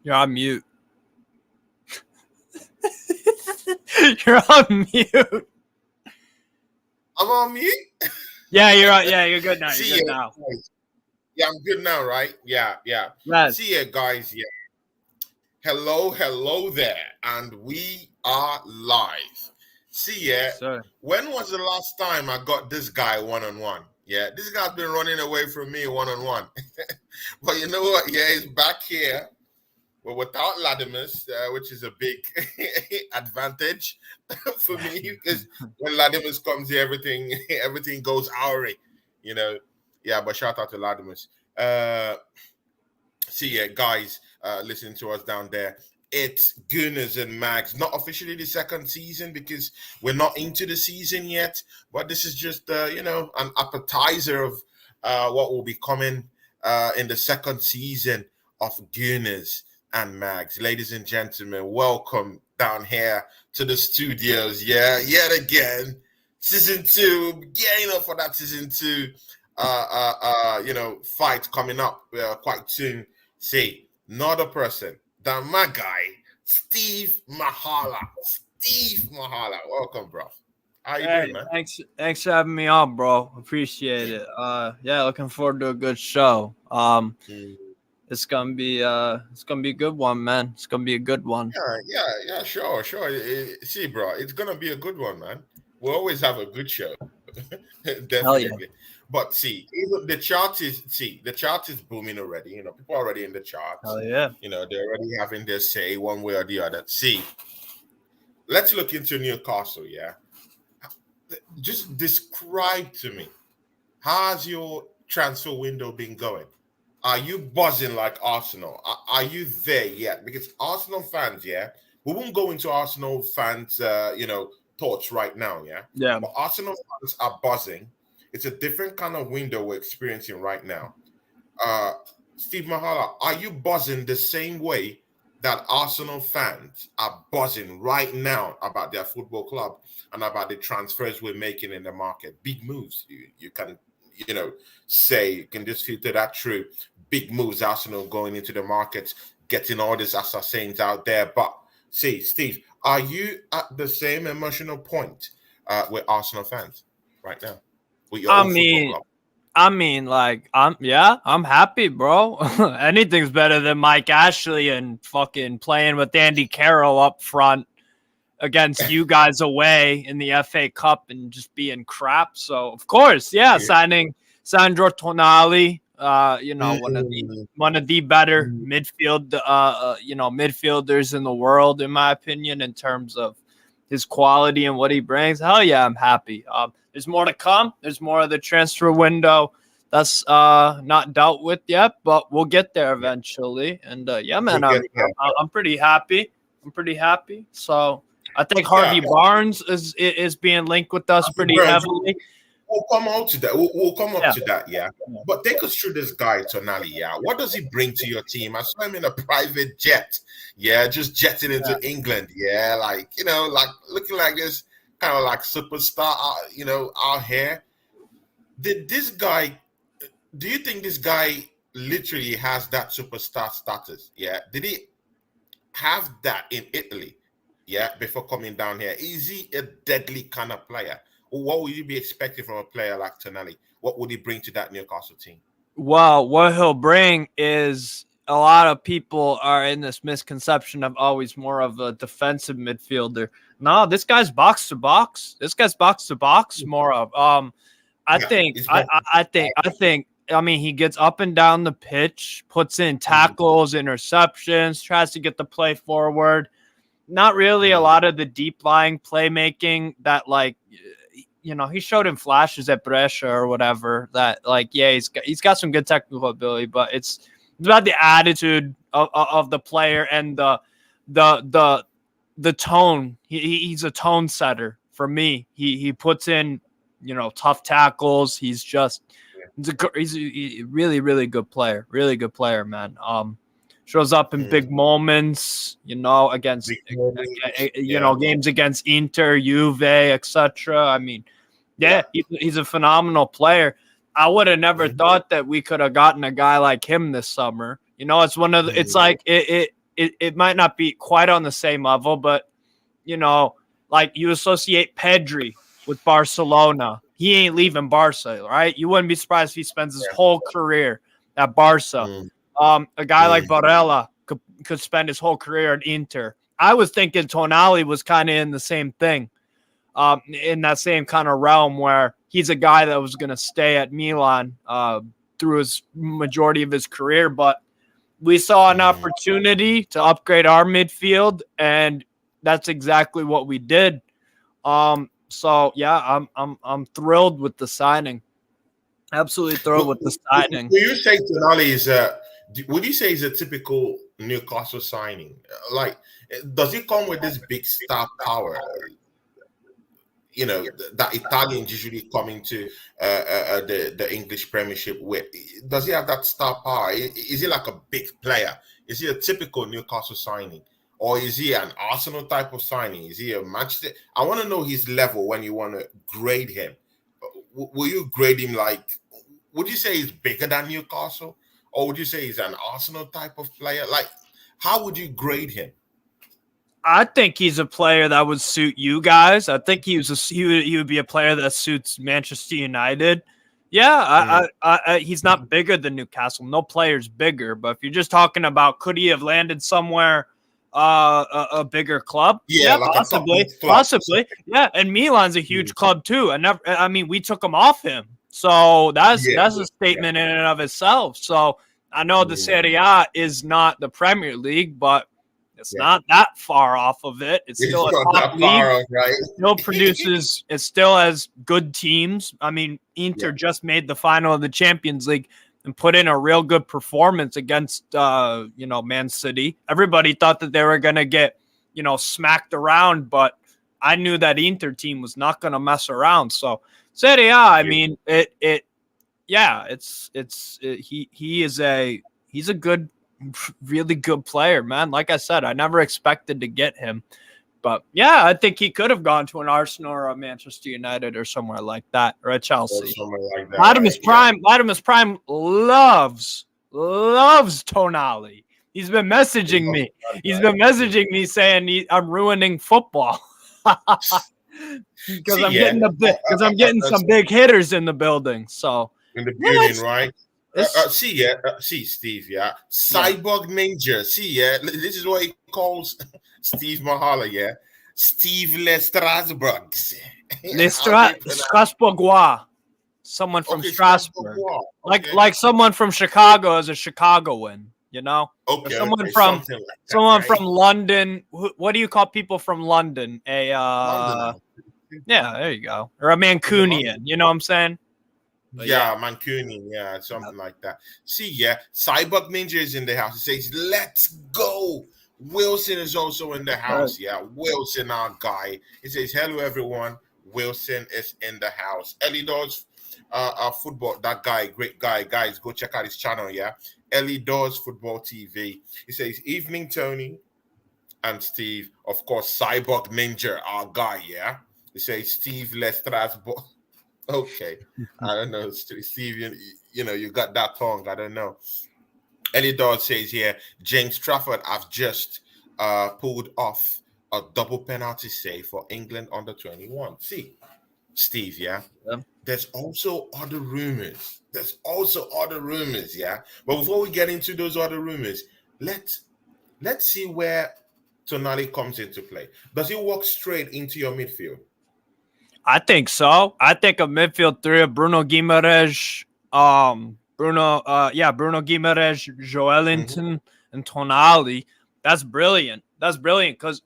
You're on mute. You're on mute. I'm on mute. Yeah, you're on. Yeah, you're good now. You're See good ya. now. Yeah, I'm good now, right? Yeah. Yes. See ya, guys. Yeah. Hello there. And we are live. See ya. Sir. When was the last time I got this guy one-on-one? Yeah, this guy's been running away from me one-on-one. But you know what? Yeah, he's back here. Well, without Latimus, which is a big advantage for me, because when Latimus comes here, everything goes oury, you know. Yeah, but shout out to Latimus. See ya, guys, listening to us down there. It's Gunnerz and Magz. Not officially the second season because we're not into the season yet, but this is just an appetizer of what will be coming in the second season of Gunnerz and Magz. Ladies and gentlemen, welcome down here to the studios. Yeah, yet again, season 2, getting up for that season 2 fight coming up quite soon. See, not a person than my guy, Steve Mahala. Steve Mahala, welcome, bro. How you doing, man? Thanks for having me on, bro. Appreciate it. Looking forward to a good show. It's gonna be a good one, man. It's gonna be a good one. Yeah, sure. See, bro, it's gonna be a good one, man. We always have a good show. Definitely. But see, even the chart is booming already. You know, people are already in the charts. Hell yeah. You know, they're already having their say one way or the other. See, let's look into Newcastle, yeah. Just describe to me, how's your transfer window been going? Are you buzzing like Arsenal? Are you there yet? Because Arsenal fans, yeah, we won't go into Arsenal fans, thoughts right now, yeah. Yeah. But Arsenal fans are buzzing. It's a different kind of window we're experiencing right now. Steve Mahala, are you buzzing the same way that Arsenal fans are buzzing right now about their football club and about the transfers we're making in the market? Big moves. You can, say, you can just filter that through. Big moves, Arsenal going into the market, getting all these assassins out there. But see, Steve, are you at the same emotional point with Arsenal fans right now? With your own football club? I'm happy, bro. Anything's better than Mike Ashley and fucking playing with Andy Carroll up front against you guys away in the FA Cup and just being crap. So of course, signing Sandro Tonali, one of the better midfielders in the world, in my opinion, in terms of his quality and what he brings. Hell yeah, I'm happy. There's more to come. There's more of the transfer window that's not dealt with yet, but we'll get there eventually. And I'm pretty happy. So I think Harvey Barnes is being linked with us pretty heavily. We'll come out to that. We'll come up to that, yeah. But take us through this guy, Tonali, yeah. What does he bring to your team? I saw him in a private jet, yeah, just jetting into England, yeah, like looking like this kind of like superstar, out here. Do you think this guy literally has that superstar status? Yeah. Did he have that in Italy? Yeah, before coming down here? Is he a deadly kind of player? What would you be expecting from a player like Tonali? What would he bring to that Newcastle team? Well, what he'll bring is a lot of people are in this misconception of always more of a defensive midfielder. No, this guy's box to box. More of. I think. He gets up and down the pitch, puts in tackles, interceptions, tries to get the play forward. Not really a lot of the deep lying playmaking that he showed in flashes at Brescia or whatever that he's got some good technical ability, but it's about the attitude of the player and the tone. He's a tone setter for me. He puts in, tough tackles. He's a really, really good player. Really good player, man. Shows up in big moments, against games against Inter, Juve, etc. He's a phenomenal player. I would have never thought that we could have gotten a guy like him this summer. It's one of the, it's like it might not be quite on the same level, but like you associate Pedri with Barcelona. He ain't leaving Barca, right? You wouldn't be surprised if he spends his whole career at Barca. A guy like Varela could spend his whole career at Inter. I was thinking Tonali was kind of in the same thing, in that same kind of realm where he's a guy that was going to stay at Milan through his majority of his career. But we saw an opportunity to upgrade our midfield, and that's exactly what we did. So yeah, I'm thrilled with the signing. Absolutely thrilled with the signing. Would you say Tonali is would you say he's a typical Newcastle signing? Like, does he come with this big star power? That Italians usually coming to the English Premiership with. Does he have that star power? Is he like a big player? Is he a typical Newcastle signing? Or is he an Arsenal type of signing? Is he a Manchester? I want to know his level when you want to grade him. Will you grade him like, would you say he's bigger than Newcastle? Or would you say he's an Arsenal type of player? Like, how would you grade him? I think he's a player that would suit you guys. I think he would be a player that suits Manchester United. Yeah, he's not bigger than Newcastle. No player's bigger. But if you're just talking about could he have landed somewhere a bigger club? Yeah, like possibly. Yeah, and Milan's a huge club too. I mean, we took him off him. So that's a statement in and of itself. So I know the Serie A is not the Premier League, but it's not that far off of it. It's still a top league. Right? It still produces. It still has good teams. I mean, Inter just made the final of the Champions League and put in a real good performance against Man City. Everybody thought that they were going to get smacked around, but I knew that Inter team was not going to mess around. So Serie A, I mean, he's a good, really good player, man. Like I said, I never expected to get him, but yeah, I think he could have gone to an Arsenal or a Manchester United or somewhere like that, or a Chelsea. Like that, Latimus Prime loves Tonali. He's been messaging me. He's been messaging me saying I'm ruining football. Because I'm getting some big hitters in the building. So in the building, right? See, Steve, Cyborg Ninja. See, this is what he calls Steve Mahala, Steve Le Strasbourgs. Strasbourgeois. Someone from Strasbourg. Like someone from Chicago is a Chicagoan, Okay. Someone from London. What do you call people from London? London. Yeah, there you go. Or a Mancunian, you know what I'm saying? But Mancunian, something like that. See, Cyborg Ninja is in the house. He says, let's go. Wilson is also in the house. Wilson, our guy. He says, hello, everyone. Wilson is in the house. Elidor's football, that guy, great guy. Guys, go check out his channel, Elidor's Football TV. He says, evening, Tony and Steve. Of course, Cyborg Ninja, our guy, He says, Steve Lestrasbourg. Okay. I don't know, Steve, you got that tongue. I don't know. Elidor says here, James Trafford have just pulled off a double penalty save for England under 21. See, Steve, there's also other rumors. But before we get into those other rumors, let's see where Tonali comes into play. Does he walk straight into your midfield? I think so. I think a midfield three of Bruno Guimaraes, Bruno Guimaraes, Joelinton, and Tonali. That's brilliant. Because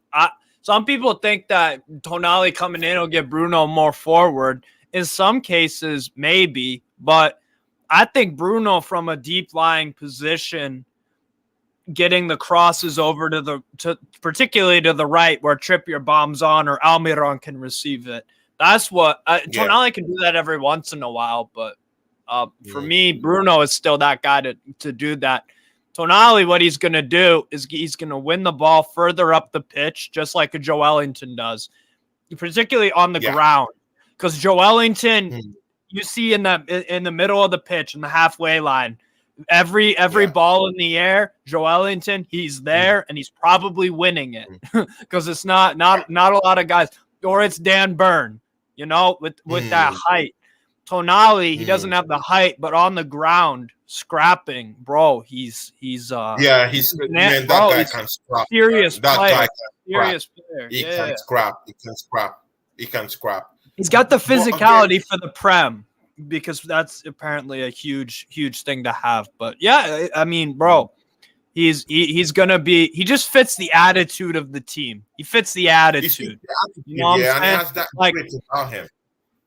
some people think that Tonali coming in will get Bruno more forward. In some cases, maybe, but I think Bruno from a deep lying position, getting the crosses over particularly to the right where Trippier bombs on or Almiron can receive it. That's what Tonali can do that every once in a while, but for me, Bruno is still that guy to do that. Tonali, what he's going to do is he's going to win the ball further up the pitch, just like a Joelinton does, particularly on the ground. Because Joelinton, you see in the middle of the pitch, in the halfway line, Every ball in the air, Joelinton, he's there and he's probably winning it because it's not a lot of guys. Or it's Dan Byrne, with that height. Tonali, he doesn't have the height, but on the ground, scrapping, bro. He's he's that guy can scrap. Serious That player. guy can Serious player. He can scrap. He can scrap. He's got the physicality for the Prem because that's apparently a huge thing to have. But yeah, I mean, bro, he's gonna be. He just fits the attitude of the team. He fits the attitude. You know what I'm saying? And he has that grit about him.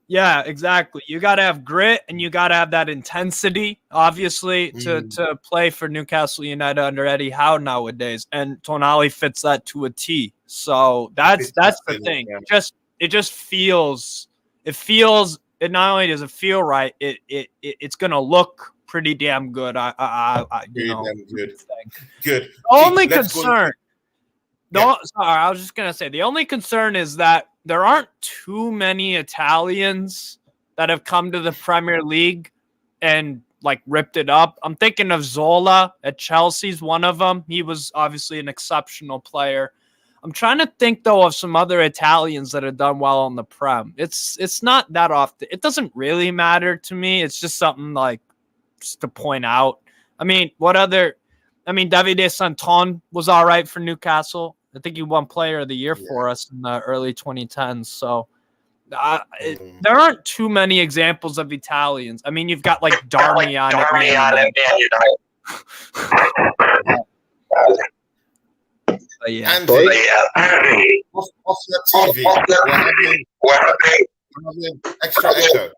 Yeah, exactly. You got to have grit and you got to have that intensity, obviously, to play for Newcastle United under Eddie Howe nowadays. And Tonali fits that to a T. So that's the thing. Yeah. It just feels. It feels. It not only does it feel right. It's gonna look pretty damn good. Good. The only concern. Sorry, I was just gonna say the only concern is that there aren't too many Italians that have come to the Premier League and like ripped it up. I'm thinking of Zola at Chelsea's one of them. He was obviously an exceptional player. I'm trying to think though of some other Italians that have done well on the Prem. It's not that often. It doesn't really matter to me. It's just something like just to point out. I mean, Davide Santon was all right for Newcastle. I think he won Player of the Year for us in the early 2010s. So there aren't too many examples of Italians. I mean, you've got like Darmian. And off the TV, we're having extra echo.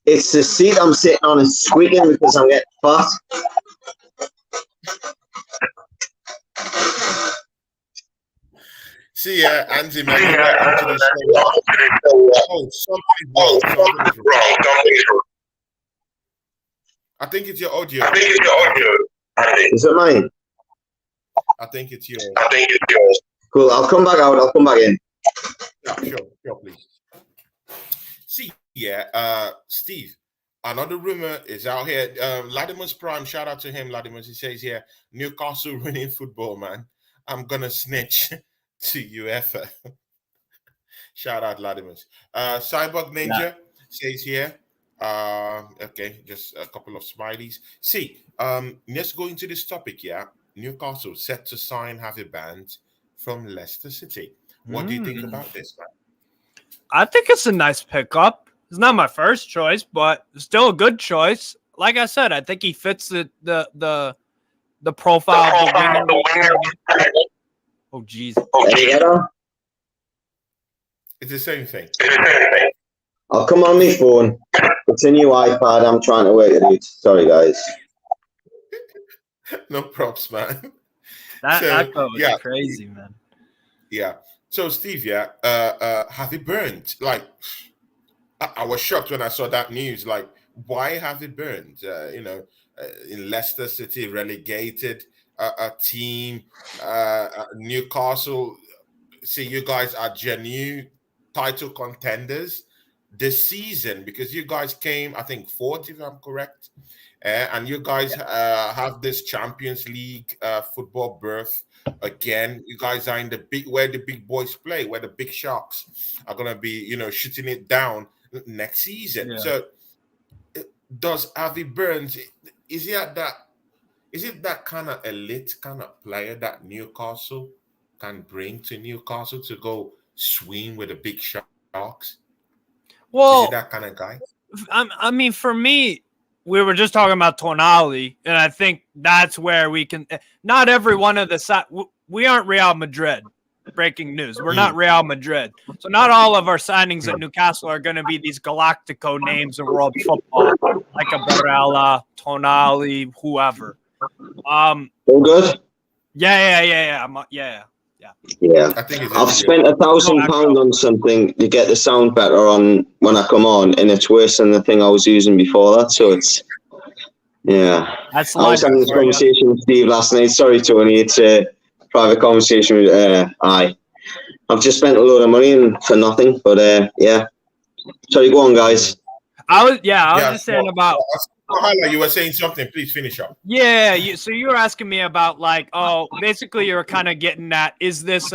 It's the seat I'm sitting on is squeaking because I'm getting fat. See, Andy, man, you're back into the show. Something's wrong. I think it's your audio. Is it mine? I think it's yours. Cool. I'll come back out. I'll come back in. Yeah, sure, please. See, Steve, another rumor is out here. Latimer's Prime, shout out to him, Latimer's. He says here, Newcastle winning football, man. I'm going to snitch to UEFA. Shout out, Latimer's. Cyborg Ninja says here, okay, just a couple of smileys. See, let's go into this topic, Newcastle set to sign Javi Band from Leicester City. What do you think about this, man? I think it's a nice pickup. It's not my first choice, but still a good choice. Like I said, I think he fits the profile of the winger. Oh, jeez. It's the same thing. I'll come on my phone. It's a new iPad. I'm trying to work it out. Sorry, guys. No props, man. That was crazy, man. Yeah. So, Steve, Javi Burned. Like, I was shocked when I saw that news. Like, why Javi Burned? In Leicester City, relegated a team, Newcastle. See, you guys are genuine title contenders this season because you guys came, I think, fourth, if I'm correct. And you guys have this Champions League football berth again. You guys are in where the big boys play, where the big sharks are gonna be, shooting it down next season. Yeah. So, does Avi Burns? Is it that kind of elite kind of player that Newcastle can bring to Newcastle to go swim with the big sharks? Well, is he that kind of guy? I mean, for me. We were just talking about Tonali, and I think that's where we can. Not every one of the we aren't Real Madrid. Breaking news: we're not Real Madrid, so not all of our signings at Newcastle are going to be these Galactico names in world football, like a Barella, Tonali, whoever. All good. Yeah. I think I've spent £1,000 on something to get the sound better on when I come on, and it's worse than the thing I was using before that. So it's I was having this conversation with Steve last night. Sorry, Tony, it's a private conversation with I've just spent a load of money for nothing, but sorry, go on, guys. I was just saying about you were saying something. Please finish up. Yeah. So you were asking me about like, basically you're kind of getting at, is this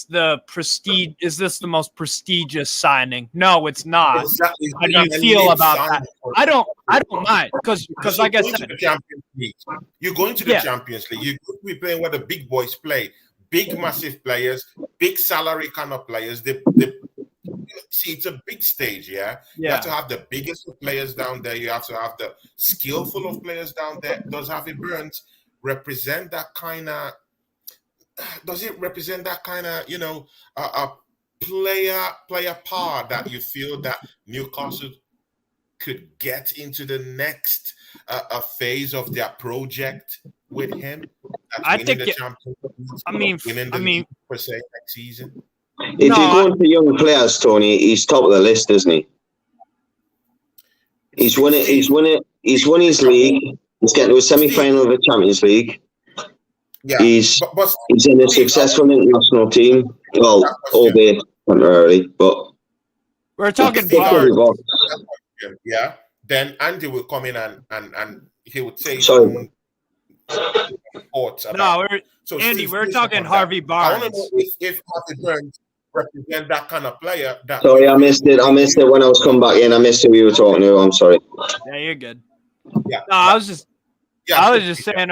the prestige? Is this the most prestigious signing? No, it's not. Exactly. How do you feel about that? I don't mind because like I said, you're going to the Champions League. You're going to be playing where the big boys play, big massive players, big salary kind of players. See, it's a big stage. You have to have the biggest of players down there. You have to have the skillful of players down there. Does Harvey Barnes represent that kind of? Does it represent that kind of, a player power that you feel that Newcastle could get into the next phase of their project with him? I think per se next season. If you're going for young players, Tony, he's top of the list, isn't he? He's won his league. He's getting to a semi-final of the Champions League. Yeah, he's in a successful international team. Well, albeit temporarily, but we're talking Barnes. Yeah. Then Andy will come in and he would say sorry. Andy, we're talking Harvey Barnes. I want to know if Harvey Barnes represents that kind of player. Sorry, I missed it. When I was coming back in. I missed who you were talking to. I'm sorry. Yeah, you're good. Yeah. No, I was just saying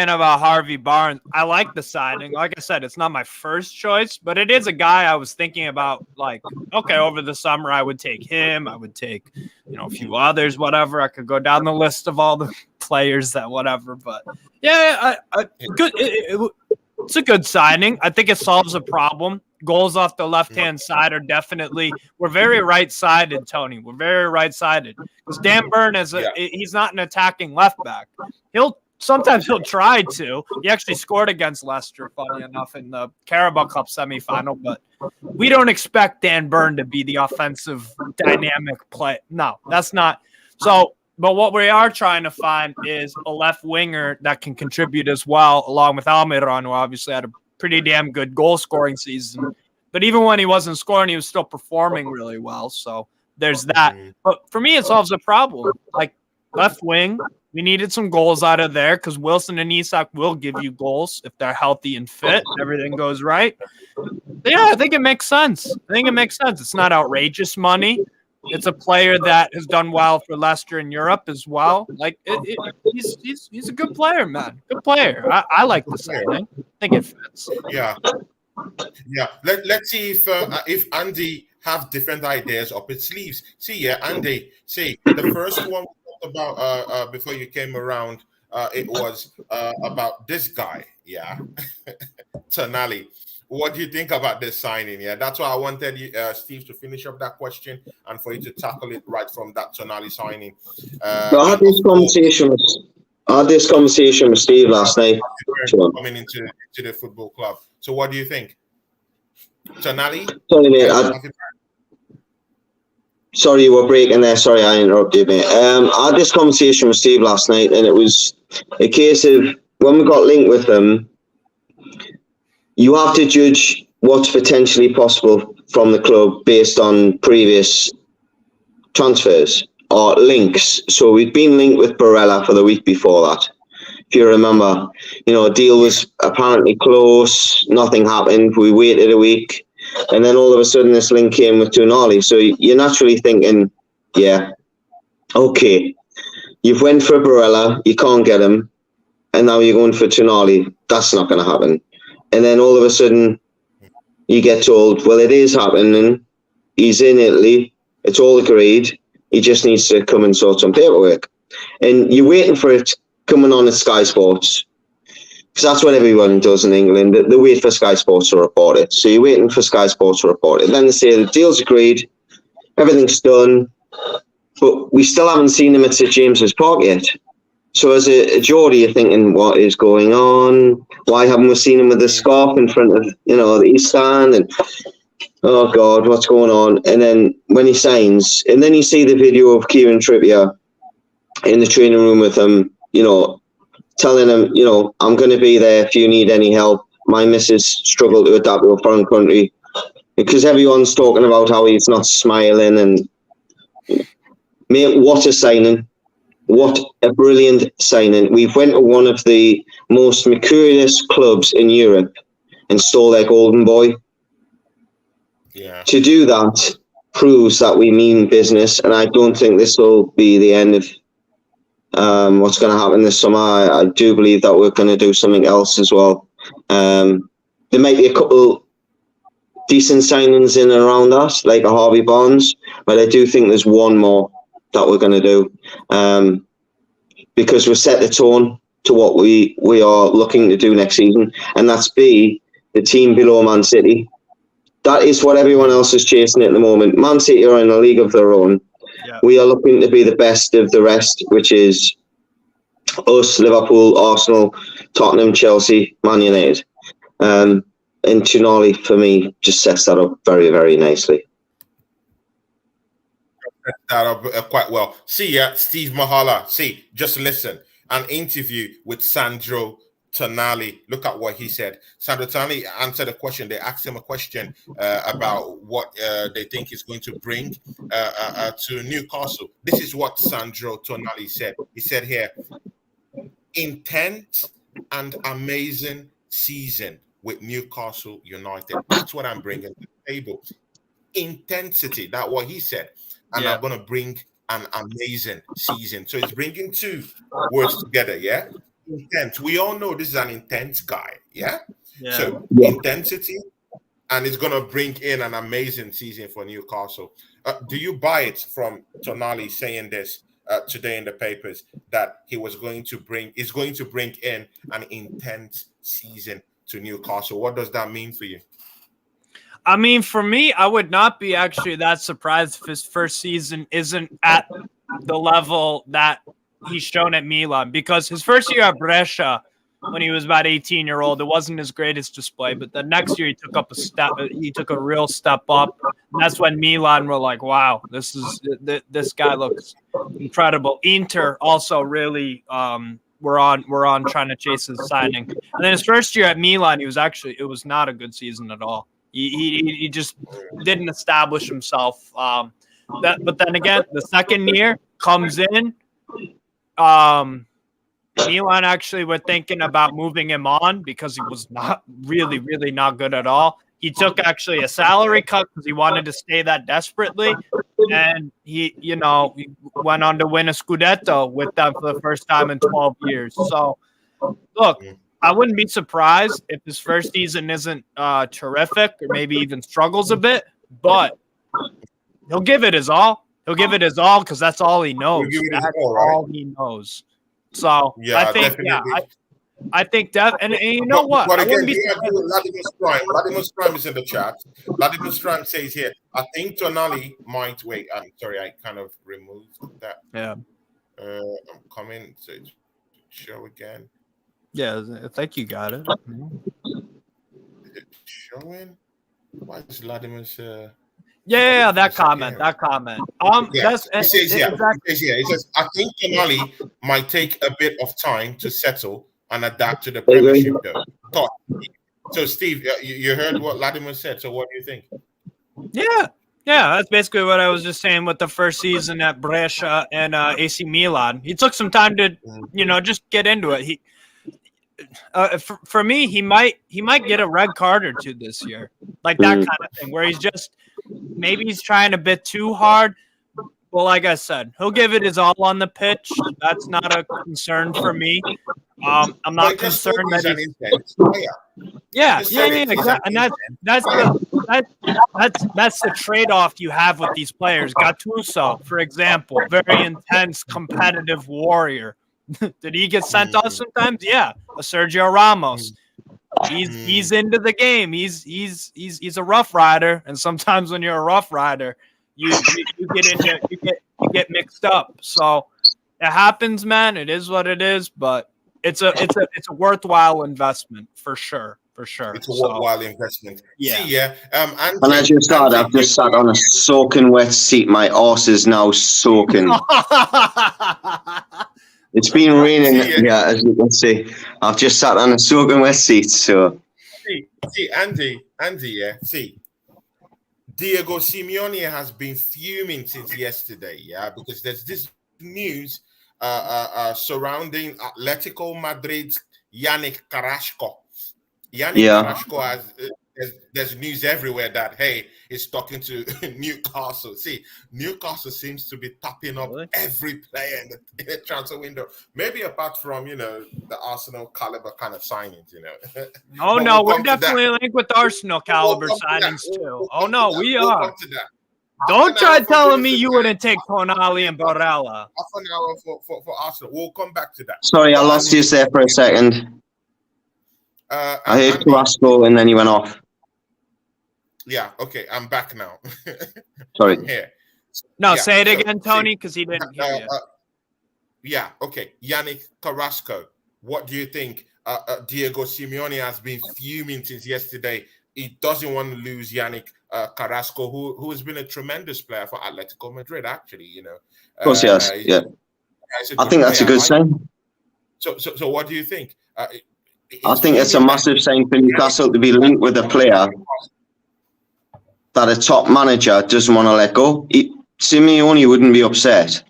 about Harvey Barnes. I like the signing. Like I said, it's not my first choice, but it is a guy I was thinking about. Like, okay, over the summer, I would take him. I would take, a few others, whatever. I could go down the list of all the players that whatever. But yeah, good. It's a good signing. I think it solves a problem. Goals off the left-hand side are definitely. We're very right-sided, Tony. We're very right-sided because Dan Burn he's not an attacking left back. Sometimes he'll try to. He actually scored against Leicester, funny enough, in the Carabao Cup semifinal. But we don't expect Dan Burn to be the offensive dynamic play. No, that's not. So, but what we are trying to find is a left winger that can contribute as well, along with Almiron, who obviously had a pretty damn good goal-scoring season. But even when he wasn't scoring, he was still performing really well. So there's that. But for me, it solves a problem. Like left wing, we needed some goals out of there because Wilson and Isak will give you goals if they're healthy and fit. Everything goes right. Yeah, I think it makes sense. It's not outrageous money. It's a player that has done well for Leicester in Europe as well. Like he's a good player, man. Good player. I like the signing. I think it fits. Yeah. Let's see if Andy have different ideas up his sleeves. Andy. The first one we talked about before you came around. It was about this guy. Yeah, Tonali. What do you think about this signing? Yeah, that's why I wanted you, Steve, to finish up that question and for you to tackle it right from that Tonali signing. I had this conversation with Steve last night. Coming into the football club. So what do you think? Tonali? Sorry, mate. Sorry, you were breaking there. Sorry, I interrupted, mate. I had this conversation with Steve last night, and it was a case of when we got linked with them, you have to judge what's potentially possible from the club based on previous transfers or links. So we'd been linked with Barella for the week before that. If you remember, a deal was apparently close, nothing happened. We waited a week, and then all of a sudden this link came with Tonali. So you're naturally thinking, yeah, okay, you've went for Barella, you can't get him, and now you're going for Tonali. That's not going to happen. And then all of a sudden, you get told, well, it is happening. He's in Italy. It's all agreed. He just needs to come and sort some paperwork. And you're waiting for it coming on at Sky Sports. Because that's what everyone does in England. They wait for Sky Sports to report it. So you're waiting for Sky Sports to report it. Then they say the deal's agreed. Everything's done. But we still haven't seen him at St James's Park yet. So as a Geordie, you're thinking, what is going on? Why haven't we seen him with the scarf in front of, the East Stand? And, oh, God, what's going on? And then when he signs, and then you see the video of Kieran Trippier in the training room with him, telling him, I'm going to be there if you need any help. My missus struggled to adapt to a foreign country. Because everyone's talking about how he's not smiling and Mate, what a signing. What a brilliant signing. We've went to one of the most mercurious clubs in Europe and stole their golden boy. Yeah. To do that proves that we mean business, and I don't think this will be the end of what's going to happen this summer. I do believe that we're going to do something else as well. There might be a couple decent signings in and around that, like a Harvey Barnes, but I do think there's one more that we're going to do, because we've set the tone to what we are looking to do next season, and that's be the team below Man City. That is what everyone else is chasing at the moment. Man City are in a league of their own. Yeah. We are looking to be the best of the rest, which is us, Liverpool, Arsenal, Tottenham, Chelsea, Man United. And Tonali, for me, just sets that up very, very nicely. That up quite well. See, Steve Mahala. See, just listen. An interview with Sandro Tonali. Look at what he said. Sandro Tonali answered a question. They asked him a question about what they think he's going to bring to Newcastle. This is what Sandro Tonali said. He said here, intense and amazing season with Newcastle United. That's what I'm bringing to the table. Intensity. That's what he said. And I'm going to bring an amazing season. So he's bringing two words together, yeah? Intense. We all know this is an intense guy, yeah? So intensity, and it's going to bring in an amazing season for Newcastle. Do you buy it from Tonali saying this today in the papers, that is going to bring in an intense season to Newcastle? What does that mean for you? I mean, for me, I would not be actually that surprised if his first season isn't at the level that he's shown at Milan, because his first year at Brescia, when he was about 18-year-old, it wasn't his greatest display. But the next year, he took a real step up. And that's when Milan were like, "Wow, this guy looks incredible." Inter also really we're on trying to chase his signing. And then his first year at Milan, it was not a good season at all. He just didn't establish himself. But then again, the second year comes in. Milan actually were thinking about moving him on because he was not really, really not good at all. He took actually a salary cut because he wanted to stay that desperately. And he went on to win a Scudetto with them for the first time in 12 years. So, look, I wouldn't be surprised if his first season isn't terrific or maybe even struggles a bit, but he'll give it his all. He'll give it his all because that's all he knows. That's all he knows. So I think, I think that, and you know what? But again, Vladimir Strime is in the chat. Vladimir Strime says here, I think Tonali might wait. I'm sorry, I kind of removed that. Yeah. I'm coming to show again. Yeah, I think you got it. Is it showing? Why is Vladimir's Yeah, that comment. He says, I think Tonali might take a bit of time to settle and adapt to the Premiership, though. So, Steve, you heard what Vladimir said. So, what do you think? Yeah, that's basically what I was just saying with the first season at Brescia and AC Milan. He took some time to, just get into it. For me, he might get a red card or two this year, like that kind of thing, where maybe he's trying a bit too hard. Well, like I said, he'll give it his all on the pitch. That's not a concern for me. I'm not concerned that exactly. And that's the trade-off you have with these players. Gattuso, for example, very intense, competitive warrior. Did he get sent off sometimes? Yeah. A Sergio Ramos. He's into the game. He's a rough rider, and sometimes when you're a rough rider, you get mixed up. So it happens, man. It is what it is, but it's a worthwhile investment for sure. It's a worthwhile investment. Yeah. See, and as you started, I've just sat on a soaking wet seat. My arse is now soaking. It's been raining, as you can see. I've just sat on a soaking wet seat, so. See, Andy, see. Diego Simeone has been fuming since yesterday, yeah, because there's this news surrounding Atletico Madrid's Yannick Carrasco. Yannick Carrasco has there's news everywhere that hey, he's talking to Newcastle. See, Newcastle seems to be tapping up every player in the transfer window. Maybe apart from the Arsenal caliber kind of signings, Oh no, we're definitely linked with Arsenal caliber signings too. Oh no, we are. Don't try telling me you wouldn't take Tonali and Barella. Half an hour for Arsenal. We'll come back to that. Sorry, I lost you there for a second. I heard Carrasco and then you went off. Yeah, okay, I'm back now. Sorry. I'm here. No, say it again, Tony, because he didn't hear you. Yeah, okay. Yannick Carrasco, what do you think? Diego Simeone has been fuming since yesterday. He doesn't want to lose Yannick Carrasco, who has been a tremendous player for Atletico Madrid, actually, Of course, yes. Yeah. I think that's a good sign. So what do you think? I think it's a massive sign for Newcastle to be linked with a player that a top manager doesn't want to let go. Simeone wouldn't be upset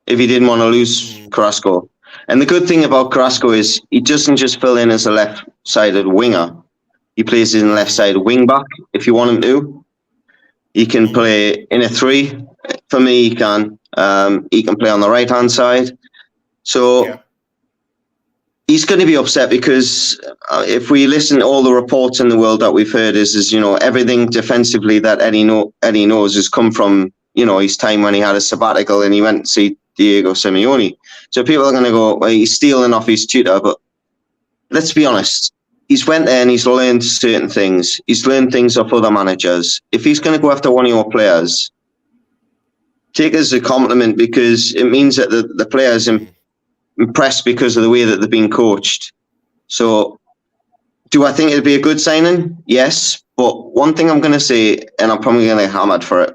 if he didn't want to lose Carrasco. And the good thing about Carrasco is he doesn't just fill in as a left-sided winger. He plays in left-sided wing-back if you want him to. He can play in a 3. For me, he can. He can play on the right-hand side. So he's going to be upset because if we listen to all the reports in the world that we've heard is everything defensively that Eddie knows has come from his time when he had a sabbatical and he went to see Diego Simeone. So people are going to go, well, he's stealing off his tutor, but let's be honest. He's went there and he's learned certain things. He's learned things off other managers. If he's going to go after one of your players, take it as a compliment because it means that the players impressed because of the way that they've been coached. So do I think it'd be a good signing? Yes. But one thing I'm going to say, and I'm probably going to get hammered for it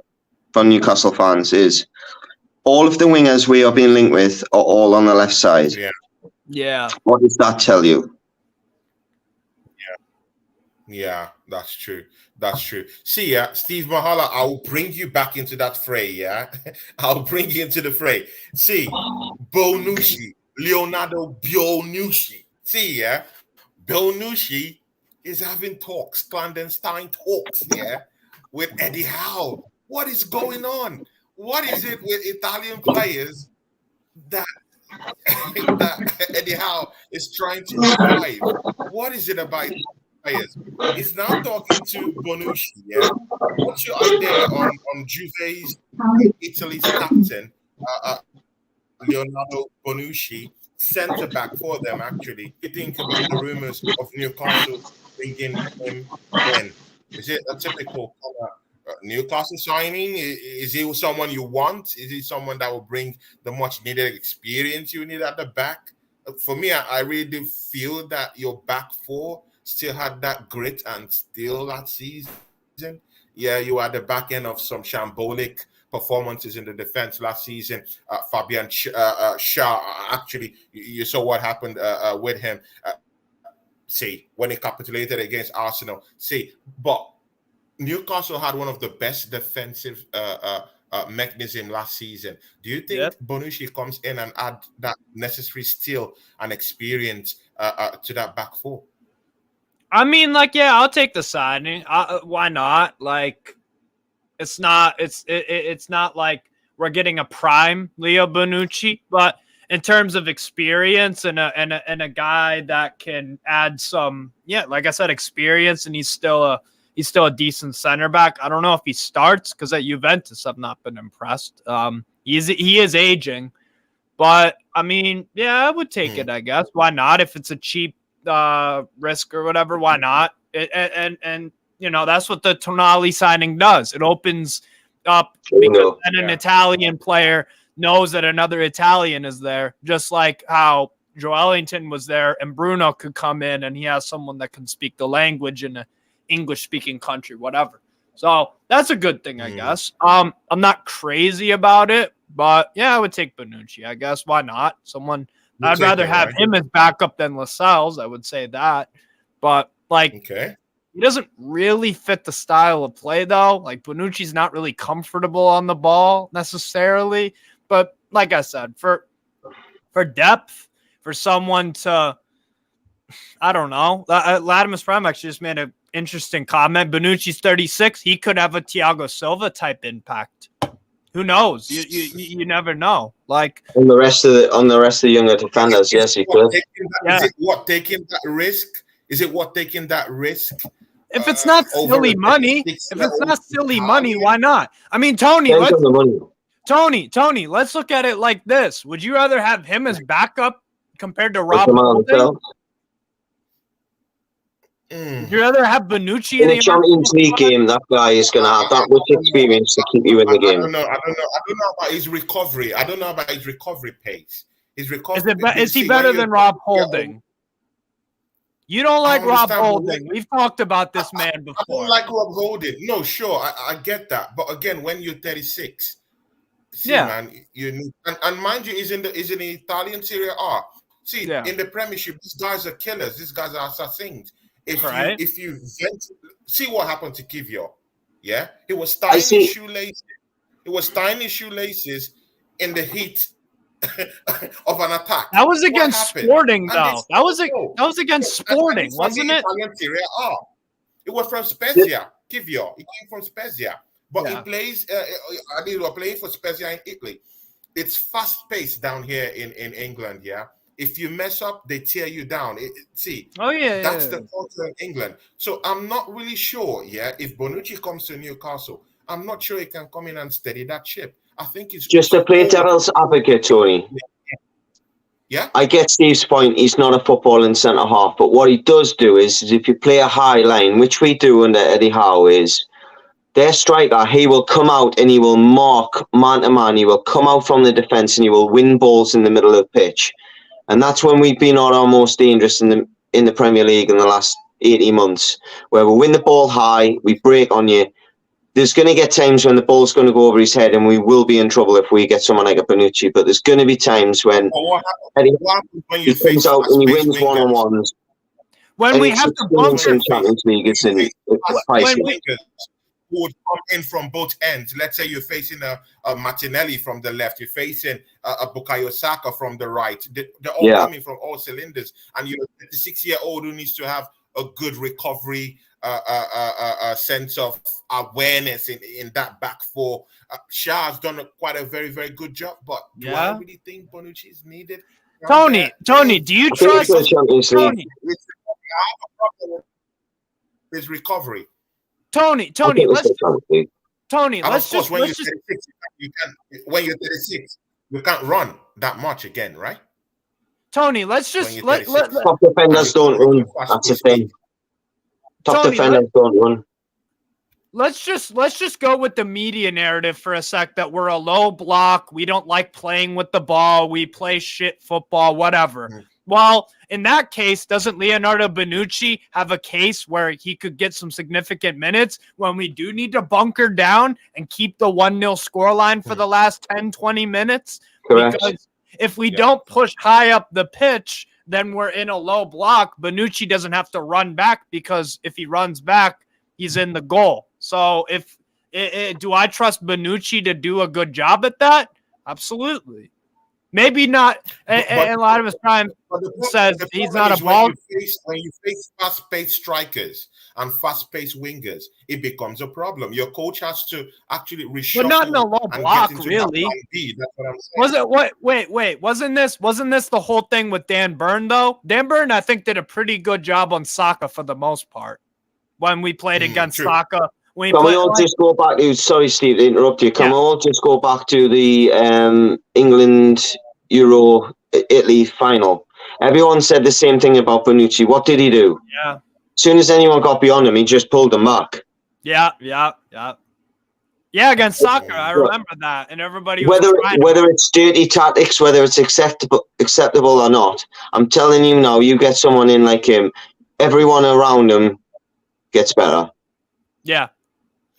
from Newcastle fans, is all of the wingers we are being linked with are all on the left side. Yeah. What does that tell you? Yeah, that's true. That's true. See, Steve Mahala, I'll bring you back into that fray, yeah? I'll bring you into the fray. See, Bonucci, Leonardo Bonucci. See, Bonucci is having talks, clandestine talks, with Eddie Howe. What is going on? What is it with Italian players that Eddie Howe is trying to revive? What is it about players? He's now talking to Bonucci, What's your idea on Juve's Italy's captain, Leonardo Bonucci, centre back for them, actually? You think about the rumors of Newcastle bringing him in? Is it a typical Newcastle signing? Is he someone you want? Is he someone that will bring the much needed experience you need at the back? For me, I really feel that your back four still had that grit and still that season. Yeah, you had the back end of some shambolic performances in the defense last season. Fabian Schär, actually, you saw what happened with him. When he capitulated against Arsenal. But Newcastle had one of the best defensive mechanism last season. Do you think Bonucci comes in and add that necessary skill and experience to that back four? I mean, I'll take the signing. Why not? It's not like we're getting a prime Leo Bonucci, but in terms of experience and a guy that can add some, like I said, experience, and he's still a decent center back. I don't know if he starts because at Juventus I've not been impressed. He is aging, but I mean, I would take it. I guess why not? If it's a cheap risk or whatever, why not? And that's what the Tonali signing does. It opens up because then an Italian player knows that another Italian is there, just like how Joelinton was there and Bruno could come in and he has someone that can speak the language in an English-speaking country, whatever. So that's a good thing, I guess. I'm not crazy about it, but I would take Bonucci, I guess. Why not? I'd rather have him as backup than Lascelles, I would say that. But He doesn't really fit the style of play, though. Like, Bonucci's not really comfortable on the ball necessarily. But like I said, for depth, for someone to, I don't know. Latimus Prime actually just made an interesting comment. Bonucci's 36. He could have a Thiago Silva type impact. Who knows? You never know. Like on the rest of the younger defenders, yes, he could. Is it what taking that risk? Is it what taking that risk? If it's not silly money, why not? I mean, Tony, let's look at it like this. Would you rather have him as backup compared to Rob Holding? Would you rather have Bonucci in the Champions League game? That guy is going to have that much experience to keep you in the game. I don't know about his recovery. I don't know about his recovery pace. His recovery. Is he better than Rob Holding? You don't like Rob Holding. We've talked about this man before. I don't like Rob Holding. No, sure, I get that. But again, when you're 36, man, you need, and mind you, is in the Italian Serie A. See, in the Premiership, these guys are killers. These guys are assassins. If you see what happened to Kivio, he was tying his shoelaces. It was tying his shoelaces in the heat of an attack. That was against Sporting, though. That was against Sporting, wasn't it? It was from Spezia, Kivio. He came from Spezia, but he plays. They were playing for Spezia in Italy. It's fast paced down here in England. If you mess up, they tear you down. That's the culture in England. So I'm not really sure. If Bonucci comes to Newcastle, I'm not sure he can come in and steady that ship. I think it's just to play devil's advocate, Tony. Yeah, I get Steve's point. He's not a footballing centre half, but what he does do is if you play a high line, which we do under Eddie Howe, is their striker. He will come out and he will mark man to man. He will come out from the defence and he will win balls in the middle of the pitch, and that's when we've been on our most dangerous in the Premier League in the last 18 months, where we win the ball high, we break on you. There's going to get times when the ball's going to go over his head and we will be in trouble if we get someone like a Bonucci. But there's going to be times when he comes out and he wins one-on-ones. When we have to bunker in Champions League, it's pricey. Who would come in from both ends. Let's say you're facing a Martinelli from the left, you're facing a Bukayo Saka from the right. They're all coming from all cylinders. And you're a 36-year-old who needs to have a good recovery, a sense of awareness in that back four. Shah has done quite a very, very good job, but do I really think Bonucci is needed? Tony, do you trust Tony? His recovery. Tony, let's just when you're 36, you can't run that much again, right? Tony, let's just top defenders don't run. That's the thing. Top defenders don't run. Let's just go with the media narrative for a sec that we're a low block. We don't like playing with the ball. We play shit football, whatever. Mm-hmm. Well, in that case, doesn't Leonardo Bonucci have a case where he could get some significant minutes when we do need to bunker down and keep the 1-0 scoreline for the last 10, 20 minutes? Correct. Because if we don't push high up the pitch, then we're in a low block. Bonucci doesn't have to run back because if he runs back, he's in the goal. So do I trust Bonucci to do a good job at that? Absolutely. Maybe not. And a lot of his time says he's not a ball. When you face fast-paced strikers and fast-paced wingers, it becomes a problem. Your coach has to actually reshuffle. But not in a low block, really. That's what I'm saying. Was it? Wait. Wasn't this the whole thing with Dan Burn though? Dan Burn, I think, did a pretty good job on Saka for the most part when we played against Saka. Can we all just go back to, sorry Steve to interrupt you, can we all just go back to the England Euro Italy final? Everyone said the same thing about Bonucci. What did he do? Yeah. As soon as anyone got beyond him, he just pulled them back. Yeah, against Saka, I remember that. And everybody was whether it's dirty tactics, whether it's acceptable or not, I'm telling you now, you get someone in like him, everyone around him gets better. Yeah.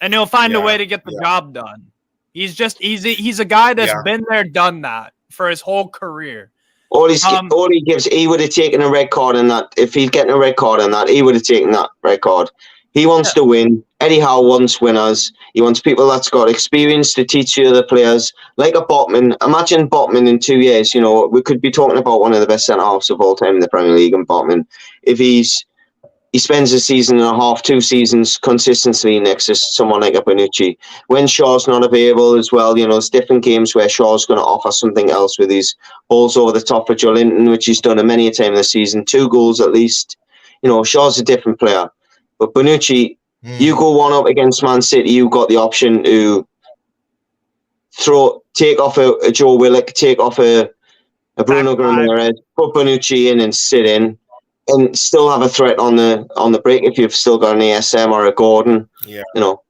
And he'll find a way to get the job done. He's a guy that's been there, done that for his whole career. All he gives, he would have taken a red card in that. If he's getting a red card in that, he would have taken that red card. He wants to win. Eddie Howe wants winners. He wants people that's got experience to teach the other players. Like a Botman. Imagine Botman in 2 years. You know, we could be talking about one of the best centre-halves of all time in the Premier League and Botman. If he spends a season and a half, 2 seasons consistently next to someone like a Bonucci. When Shaw's not available as well, you know, there's different games where Shaw's going to offer something else with his balls over the top for Joe Linton, which he's done many a time this season. 2 goals at least. You know, Shaw's a different player. But Bonucci, you go 1-up against Man City, you've got the option to take off a Joe Willock, take off a Bruno Guimaraes, put Bonucci in and sit in, and still have a threat on the break if you've still got an ASM or a Gordon. Yeah. You know.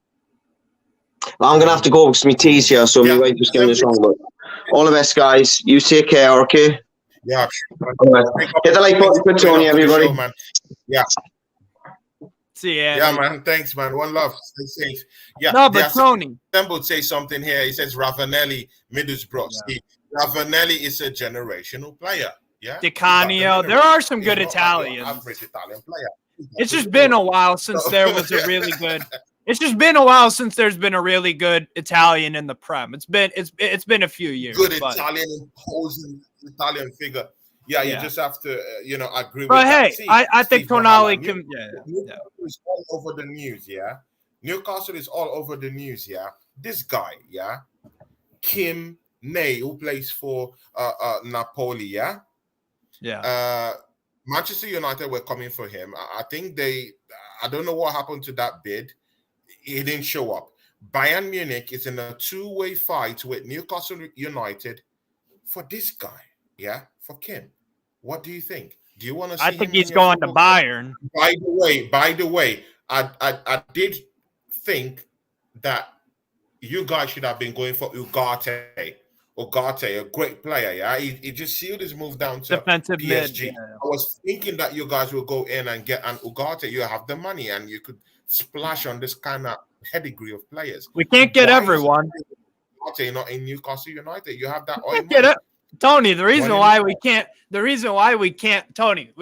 Well, I'm going to have to go with my teas here, so my wife just getting this wrong. But all the best, guys. You take care, okay? Yeah. Hit the like button for Tony, everybody. Show, man. Yeah. See ya. Yeah, man. Thanks, man. One love. Stay safe. Yeah. No, but Tony. Sam would say something here. He says Ravanelli, Middlesbrough. Yeah. Ravanelli is a generational player. Yeah. Di Canio. There are some good Italians. Average Italian player. It's just been a while since there was a really good. It's just been a while since there's been a really good Italian in the Prem. It's been a few years. Good Italian imposing Italian figure. Yeah, you just have to, agree but with that. Hey, I think Tonali can. Newcastle is all over the news, yeah? Newcastle is all over the news, yeah? This guy, yeah? Kim Ney, who plays for Napoli, yeah? Yeah. Manchester United were coming for him. I think I don't know what happened to that bid. He didn't show up. Bayern Munich is in a 2-way fight with Newcastle United for this guy, yeah? For Kim. What do you think? Do you want to see I think he's going to Bayern. By the way, I did think that you guys should have been going for Ugarte. Ugarte, a great player, yeah? He just sealed his move down to defensive PSG. Mid, yeah. I was thinking that you guys will go in and get an Ugarte. You have the money and you could splash on this kind of pedigree of players. We can't get everyone. Ugarte not in Newcastle United. You have that oil money. Tony, the reason why we can't, Tony,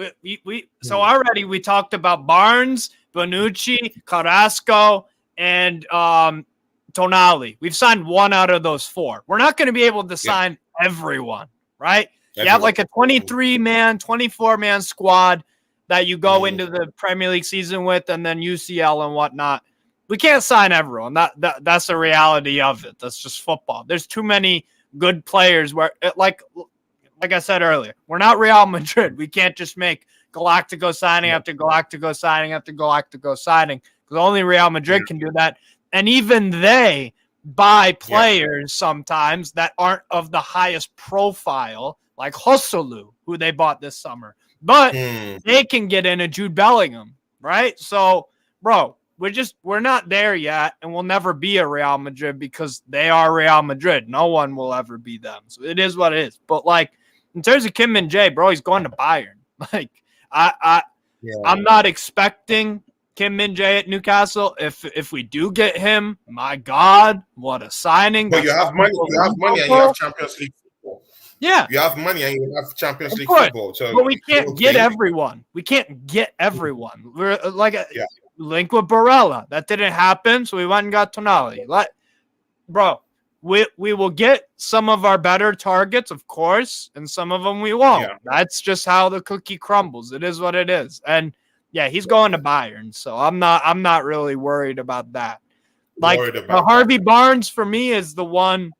so already we talked about Barnes, Bonucci, Carrasco, and Tonali. We've signed 1 out of those 4. We're not going to be able to sign everyone, right? You have like a 23-man, 24-man squad that you go into the Premier League season with, and then UCL and whatnot. We can't sign everyone. That's the reality of it. That's just football. There's too many good players where, like I said earlier, we're not Real Madrid. We can't just make Galactico signing after Galactico signing after Galactico signing, because only Real Madrid can do that. And even they buy players sometimes that aren't of the highest profile, like Joselu, who they bought this summer. But they can get in a Jude Bellingham, right? So, bro, we're not there yet, and we'll never be a Real Madrid because they are Real Madrid. No one will ever be them. So it is what it is. But like in terms of Kim Min Jae, bro, he's going to Bayern. Like I'm not expecting Kim Min Jae at Newcastle. If we do get him, my God, what a signing! But you have money. You have money, and you have Champions League football. Yeah, you have money, and you have Champions League football. So, but we can't get everyone. We can't get everyone. We're like link with Barella. That didn't happen, so we went and got Tonali. Bro, we will get some of our better targets, of course, and some of them we won't. Yeah. That's just how the cookie crumbles. It is what it is. And yeah, he's going to Bayern, so I'm not really worried about that. Like Harvey Barnes for me is the one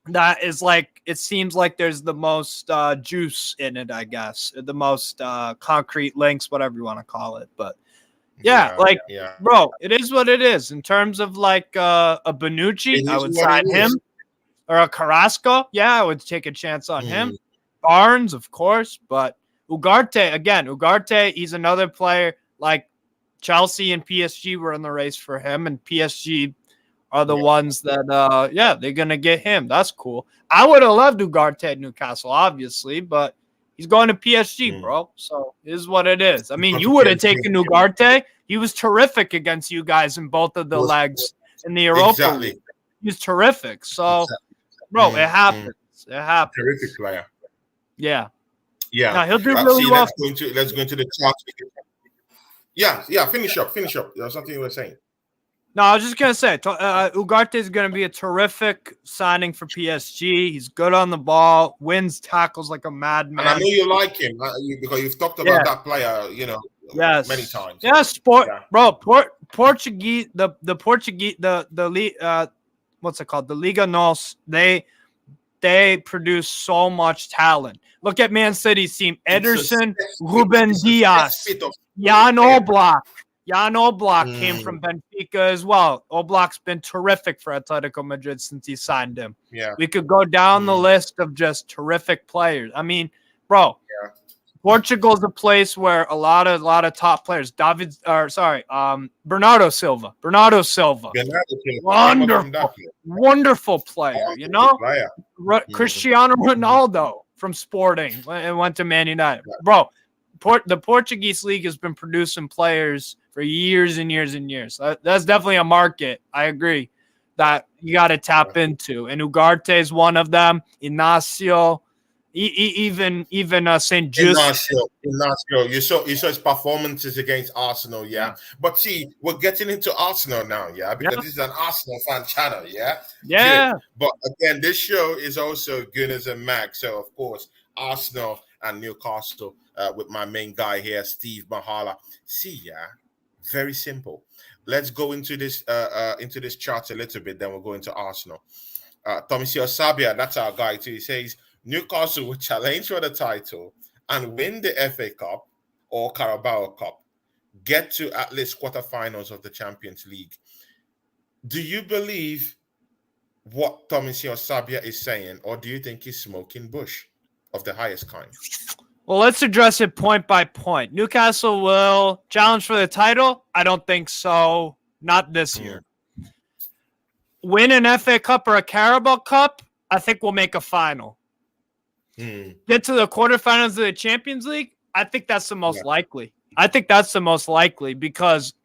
that is like, it seems like there's the most juice in it, I guess, the most concrete links, whatever you want to call it. But bro, it is what it is. In terms of like a Bonucci, I would sign him, or a Carrasco. Yeah, I would take a chance on him. Barnes, of course, but Ugarte, he's another player. Like Chelsea and PSG were in the race for him, and PSG are the ones that, they're going to get him. That's cool. I would have loved Ugarte at Newcastle, obviously, but he's going to PSG, bro. So it is what it is. I mean, you would have taken Ugarte. He was terrific against you guys in both of the legs in the Europa League. He was terrific. So, bro, it happens. It happens. Terrific player. Yeah. Yeah. No, he'll do really well. Let's go into the chart. Yeah. Finish up. There's something you were saying. No, I was just gonna say, Ugarte is gonna be a terrific signing for PSG. He's good on the ball, wins tackles like a madman. And I know you like him because you've talked about that player, many times. Yes, bro. Portuguese, the Portuguese, the what's it called? The Liga NOS. They produce so much talent. Look at Man City's team: Ederson, Ruben Dias, Jan Oblak. Jan Oblak came from Benfica as well. Oblak's been terrific for Atletico Madrid since he signed him. Yeah, we could go down the list of just terrific players. I mean, bro, Portugal's a place where a lot of top players. Bernardo Silva. Wonderful player. Cristiano Ronaldo from Sporting and went to Man United. Bro, the Portuguese league has been producing players for years and years and years. That's definitely a market. I agree that you got to tap into. And Ugarte is one of them. Inacio, even St. Just. Inacio. You saw his performances against Arsenal, But see, we're getting into Arsenal now, because this is an Arsenal fan channel, Yeah. Good. But again, this show is also Gunnerz and Magz. So of course, Arsenal and Newcastle with my main guy here, Steve Mahala. See, very simple. Let's go into this chart a little bit, then we'll go into Arsenal. Tomisio Sabia, that's our guy too. He says Newcastle will challenge for the title and win the FA Cup or Carabao Cup, get to at least quarterfinals of the Champions League. Do you believe what Tomisio Sabia is saying, or do you think he's smoking bush of the highest kind? Well, let's address it point by point. Newcastle will challenge for the title? I don't think so. Not this year. Win an FA Cup or a Carabao Cup? I think we'll make a final. Get to the quarterfinals of the Champions League? I think that's the most likely. I think that's the most likely because,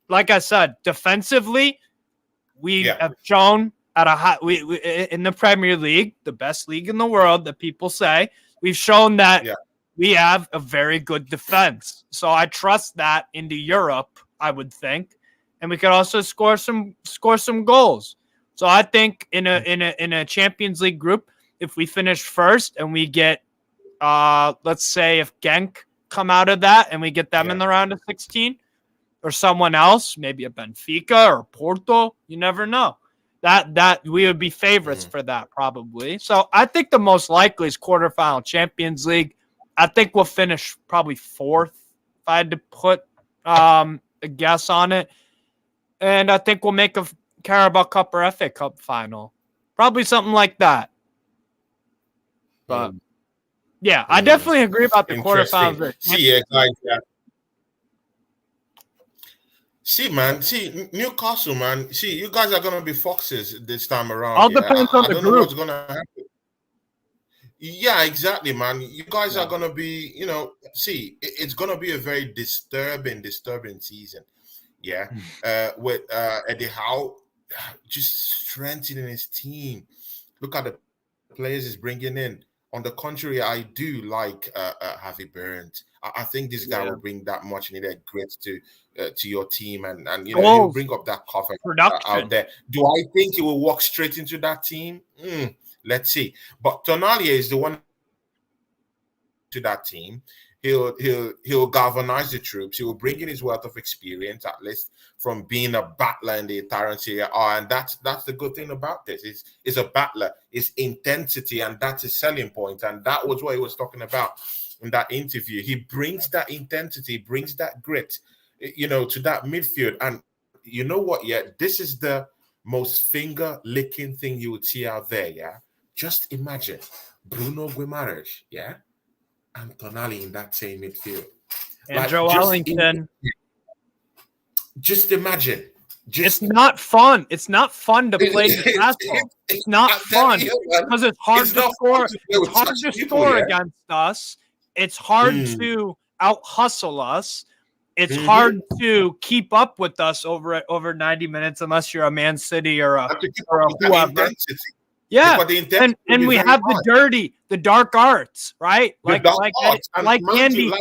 like I said, defensively, we have shown at a high in the Premier League, the best league in the world that people say. We've shown that we have a very good defense. So I trust that into Europe, I would think. And we could also score some goals. So I think in a Champions League group, if we finish first and we get let's say if Genk come out of that and we get them in the round of 16 or someone else, maybe a Benfica or Porto, you never know. That we would be favorites for that probably. So I think the most likely is quarterfinal Champions League. I think we'll finish probably fourth if I had to put a guess on it. And I think we'll make a Carabao Cup or FA Cup final. Probably something like that. But I definitely agree about the quarterfinals. See, guys, Newcastle, man. See, you guys are going to be foxes this time around. All depends on the group. I don't know what's going to happen. Yeah, exactly, man. You guys are going to be, it's going to be a very disturbing season. Yeah. With Eddie Howe just strengthening his team. Look at the players he's bringing in. On the contrary, I do like Harvey Burns. I think this guy will bring that much needed grit to your team, and he'll bring up that cover out there. Do I think he will walk straight into that team? Let's see. But Tonali is the one to that team. He'll galvanize the troops. He will bring in his wealth of experience, at least from being a battler in the Italian Serie A. And that's the good thing about this. It's a battler. It's intensity, and that's his selling point. And that was what he was talking about in that interview. He brings that intensity, brings that grit, to that midfield. And you know what? Yeah, this is the most finger-licking thing you would see out there. Yeah, just imagine Bruno Guimaraes. Yeah. And Tonali in that same midfield. And Joe Wellington. Just imagine. It's not fun. It's not fun to play Newcastle. It's not fun because it's hard to score. It's hard to score against us. It's hard to out-hustle us. It's hard to keep up with us over 90 minutes unless you're a Man City or a whoever. Yeah, and we have the dark arts, right? Like Andy.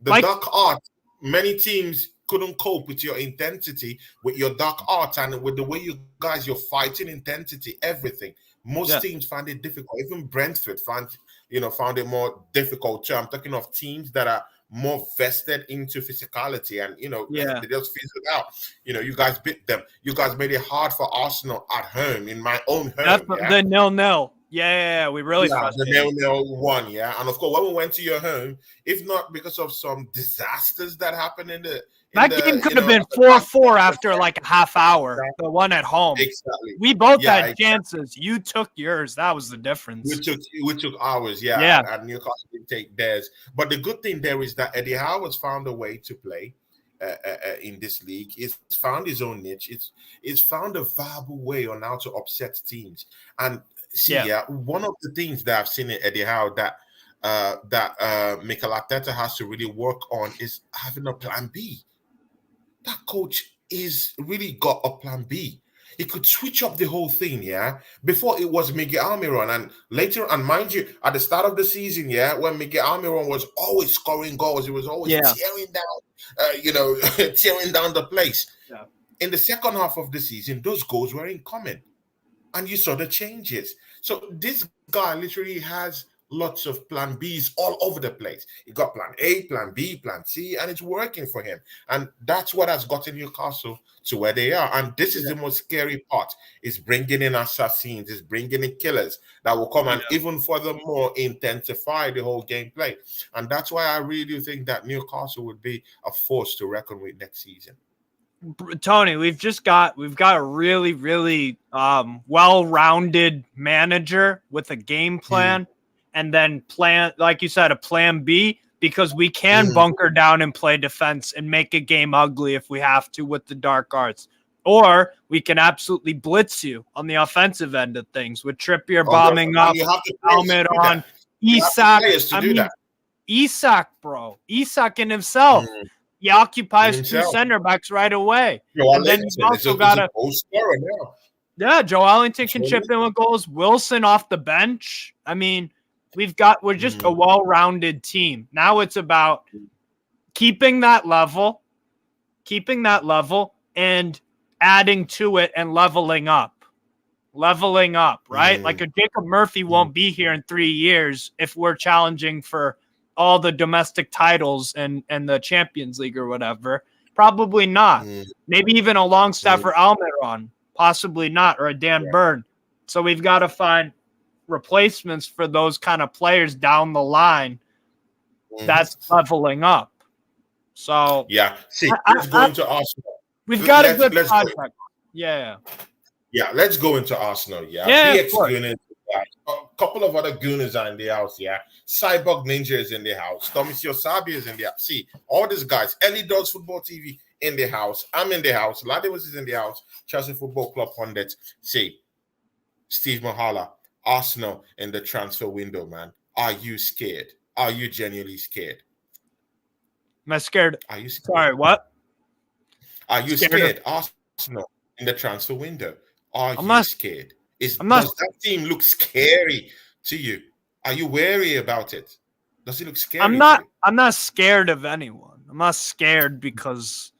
The dark art, many teams couldn't cope with your intensity, with your dark art, and with the way you're fighting intensity, everything. Most teams find it difficult. Even Brentford found it more difficult too. I'm talking of teams that are more vested into physicality, and they just fizzled out. You guys beat them. You guys made it hard for Arsenal at home, in my own home. That's the 0-0. Yeah, we really frustrated. The 0-0 one, and of course when we went to your home, if not because of some disasters that happened that game could have been 4-4 after like a half hour. Exactly. The one at home, exactly. We both had chances. You took yours. That was the difference. We took ours, and Newcastle didn't take theirs. But the good thing there is that Eddie Howe has found a way to play in this league. He's found his own niche. It's found a viable way on how to upset teams. And one of the things that I've seen in Eddie Howe that Mikel Arteta has to really work on is having a plan B. That coach is really got a plan B. He could switch up the whole thing, Before it was Miguel Almiron, and later, and mind you, at the start of the season, when Miguel Almiron was always scoring goals, he was always tearing down the place. Yeah. In the second half of the season, those goals were incoming, and you saw the changes. So this guy literally has lots of plan Bs all over the place. He got plan A, plan B, plan C, and it's working for him. And that's what has gotten Newcastle to where they are. And this is the most scary part, is bringing in assassins, is bringing in killers that will come and even furthermore intensify the whole gameplay. And that's why I really do think that Newcastle would be a force to reckon with next season. Tony, we've got a really, really well-rounded manager with a game plan. And then like you said, a plan B, because we can bunker down and play defense and make a game ugly if we have to with the dark arts. Or we can absolutely blitz you on the offensive end of things with Trippier bombing up, helmet on. Isak, Isak in himself. He occupies two center backs right away. And then you also got Joe Ellington can chip in with goals. Wilson off the bench. I mean, we're just a well-rounded team. Now it's about keeping that level and adding to it and leveling up, right? Like a Jacob Murphy won't be here in 3 years if we're challenging for all the domestic titles and the Champions League or whatever. Probably not. Maybe even a Longstaff or Almiron. Possibly not, or a Dan Burn. So we've got to find replacements for those kind of players down the line. That's leveling up. So let's go into Arsenal. We've got a good contract. Let's go into Arsenal. A couple of other Gunners are in the house. Cyborg Ninja is in the house. Tomisio Sabia is in the house. See, all these guys. Ellie Dogs Football TV in the house. I'm in the house. Ladiwas is in the house. Chelsea Football Club pundits. See, Steve Mahala. Arsenal in the transfer window, man. Are you scared? Are you genuinely scared? Am I scared? Are you scared? Sorry, what? Are you scared? Arsenal in the transfer window. Are you scared? Does that team look scary to you? Are you wary about it? Does it look scary? I'm not scared of anyone. I'm not scared because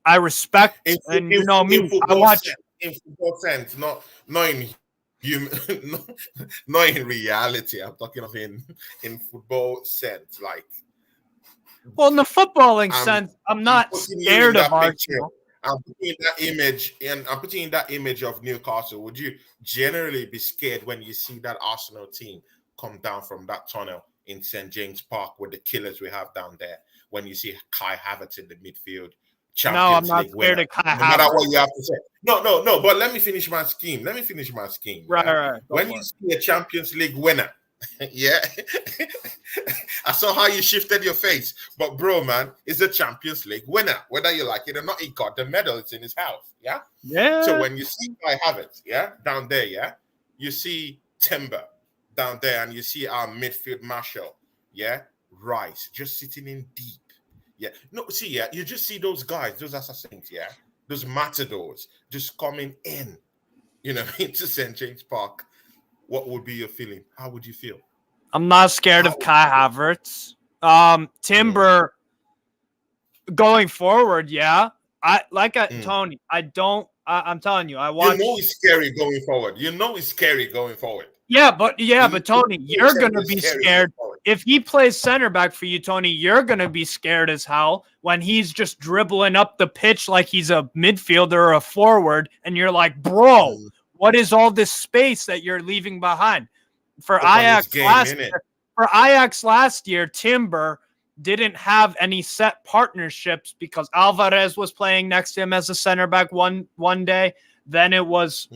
I respect me. I watch in football sense, not in not in reality. I'm talking of in football sense, like. Well, in the footballing sense, I'm not scared of Arsenal. I'm putting that image of Newcastle. Would you generally be scared when you see that Arsenal team come down from that tunnel in St. James Park with the killers we have down there? When you see Kai Havertz in the midfield, I'm not scared of Kai Havertz. No matter what you have to say. No. But let me finish my scheme. Right. When you see a Champions League winner, I saw how you shifted your face. But bro, man, it's a Champions League winner. Whether you like it or not, he got the medal. It's in his house. Yeah. So when you see Kai Havertz, down there, you see Timber down there, and you see our midfield marshal, Rice, just sitting in deep. You just see those guys, those assassins, those matadors just coming in, into St. James Park. What would be your feeling? How would you feel? I'm not scared of Kai Havertz. Timber, Going forward, yeah. Tony, I'm telling you, I watch. You know it's scary going forward. Yeah, but Tony, you're gonna be scared if he plays center back for you, Tony. You're gonna be scared as hell when he's just dribbling up the pitch like he's a midfielder or a forward, and you're like, bro, what is all this space that you're leaving behind? For Ajax last year, Timber didn't have any set partnerships because Alvarez was playing next to him as a center back one day. Then it was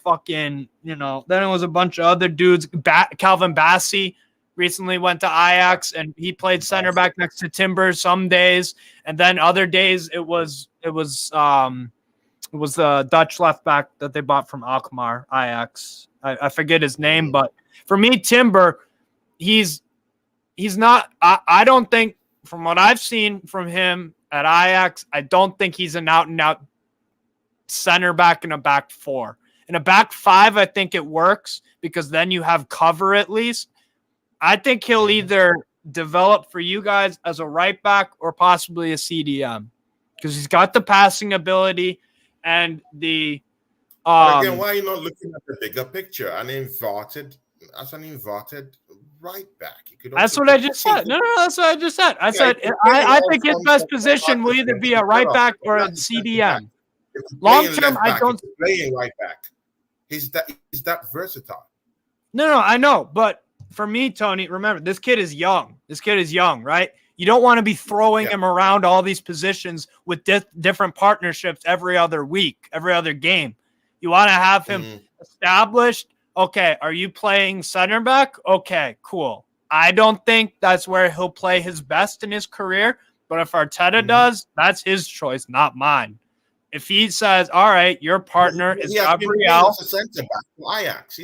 fucking, then it was a bunch of other dudes. Calvin Bassey recently went to Ajax and he played center back next to Timber some days, and then other days it was the Dutch left back that they bought from Alkmaar, Ajax. I forget his name, but for me, Timber, he's not. I don't think, from what I've seen from him at Ajax, I don't think he's an out and out center back in a back four. In a back five, I think it works because then you have cover at least. I think he'll either develop for you guys as a right back or possibly a CDM because he's got the passing ability and the. Again, why are you not looking at the bigger picture? As an inverted right back. That's what I just said. No, that's what I just said. I think his best position will either be a right back or a CDM. Long term, I don't playing right back. Is that versatile? No, I know, but for me, Tony, remember this kid is young. Right? You don't want to be throwing him around all these positions with different partnerships every other week, every other game. You want to have him established. Okay, are you playing center back? Okay, cool. I don't think that's where he'll play his best in his career, but if Arteta does, that's his choice, not mine. If he says, all right, your partner is Gabriel. As a center back for Ajax.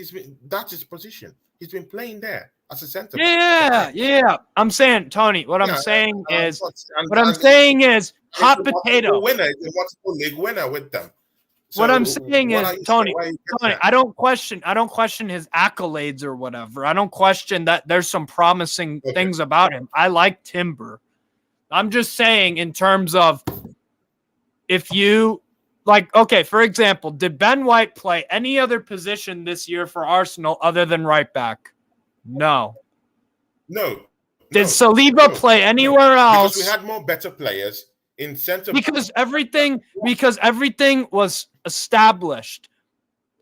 That's his position. He's been playing there as a center back. Yeah. I'm saying, Tony, I'm saying is hot potato. Winner, he's a multiple league winner with them. So what I'm saying is, Tony, I don't question his accolades or whatever. I don't question that there's some promising things about him. I like Timber. I'm just saying in terms of if you for example, did Ben White play any other position this year for Arsenal other than right back? No. Did Saliba play anywhere else? Because we had more better players in center. Because everything was established.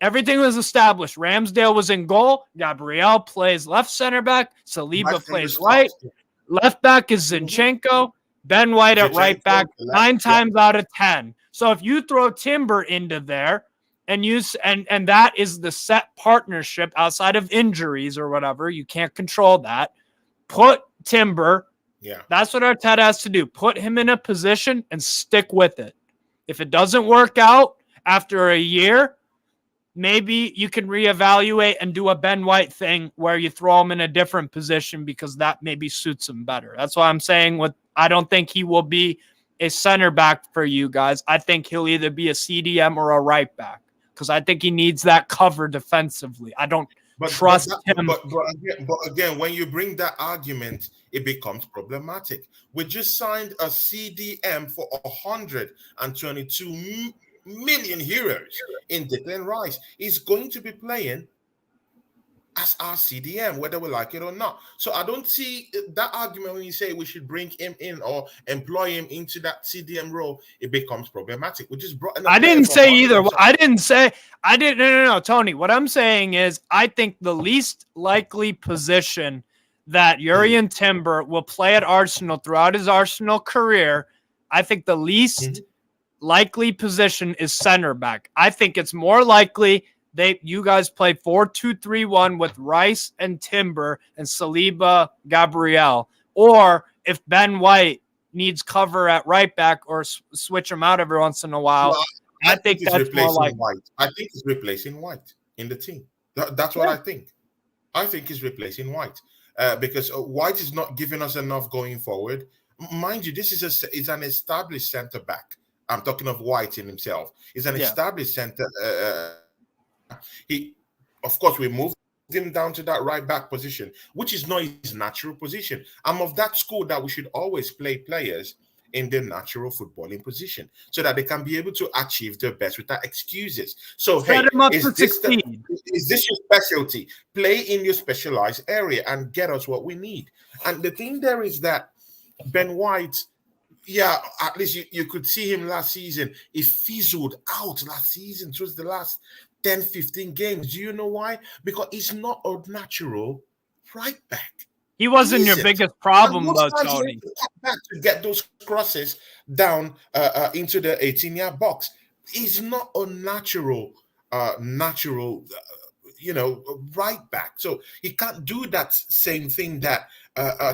Everything was established. Ramsdale was in goal. Gabriel plays left center back. Saliba plays right. Left back is Zinchenko. Ben White at right back 9 times out of 10. So if you throw Timber into there and that is the set partnership outside of injuries or whatever, you can't control that. Put Timber. Yeah. That's what Arteta has to do. Put him in a position and stick with it. If it doesn't work out after a year, maybe you can reevaluate and do a Ben White thing where you throw him in a different position because that maybe suits him better. That's why I'm saying I don't think he will be a center back for you guys. I think he'll either be a CDM or a right back because I think he needs that cover defensively. I don't trust him. But again, when you bring that argument, it becomes problematic. We just signed a CDM for 122 million euros in Declan Rice. He's going to be playing as our CDM, whether we like it or not. So I don't see that argument when you say we should bring him in or employ him into that CDM role. It becomes problematic. We just brought. I didn't say either. No, Tony. What I'm saying is, I think the least likely position that Jurrien Timber will play at Arsenal throughout his Arsenal career, I think the least likely position is center back. I think it's more likely you guys play 4-2-3-1 with Rice and Timber and Saliba, Gabriel. Or if Ben White needs cover at right back or switch him out every once in a while, I think that's more like White. I think he's replacing White in the team. That's what I think. I think he's replacing White because White is not giving us enough going forward. Mind you, this is an established center back. I'm talking of White in himself. He's an established center. Of course, we moved him down to that right back position, which is not his natural position. I'm of that school that we should always play players in their natural footballing position so that they can be able to achieve their best without excuses. So, Set him up to succeed. Is this your specialty? Play in your specialized area and get us what we need. And the thing there is that Ben White, yeah, at least you could see him last season. He fizzled out last season. It was the last 10, 15 games. Do you know why? Because he's not a natural right back. He wasn't your biggest problem, though, Tony. Back to get those crosses down into the 18-yard box. He's not a natural right back. So he can't do that same thing that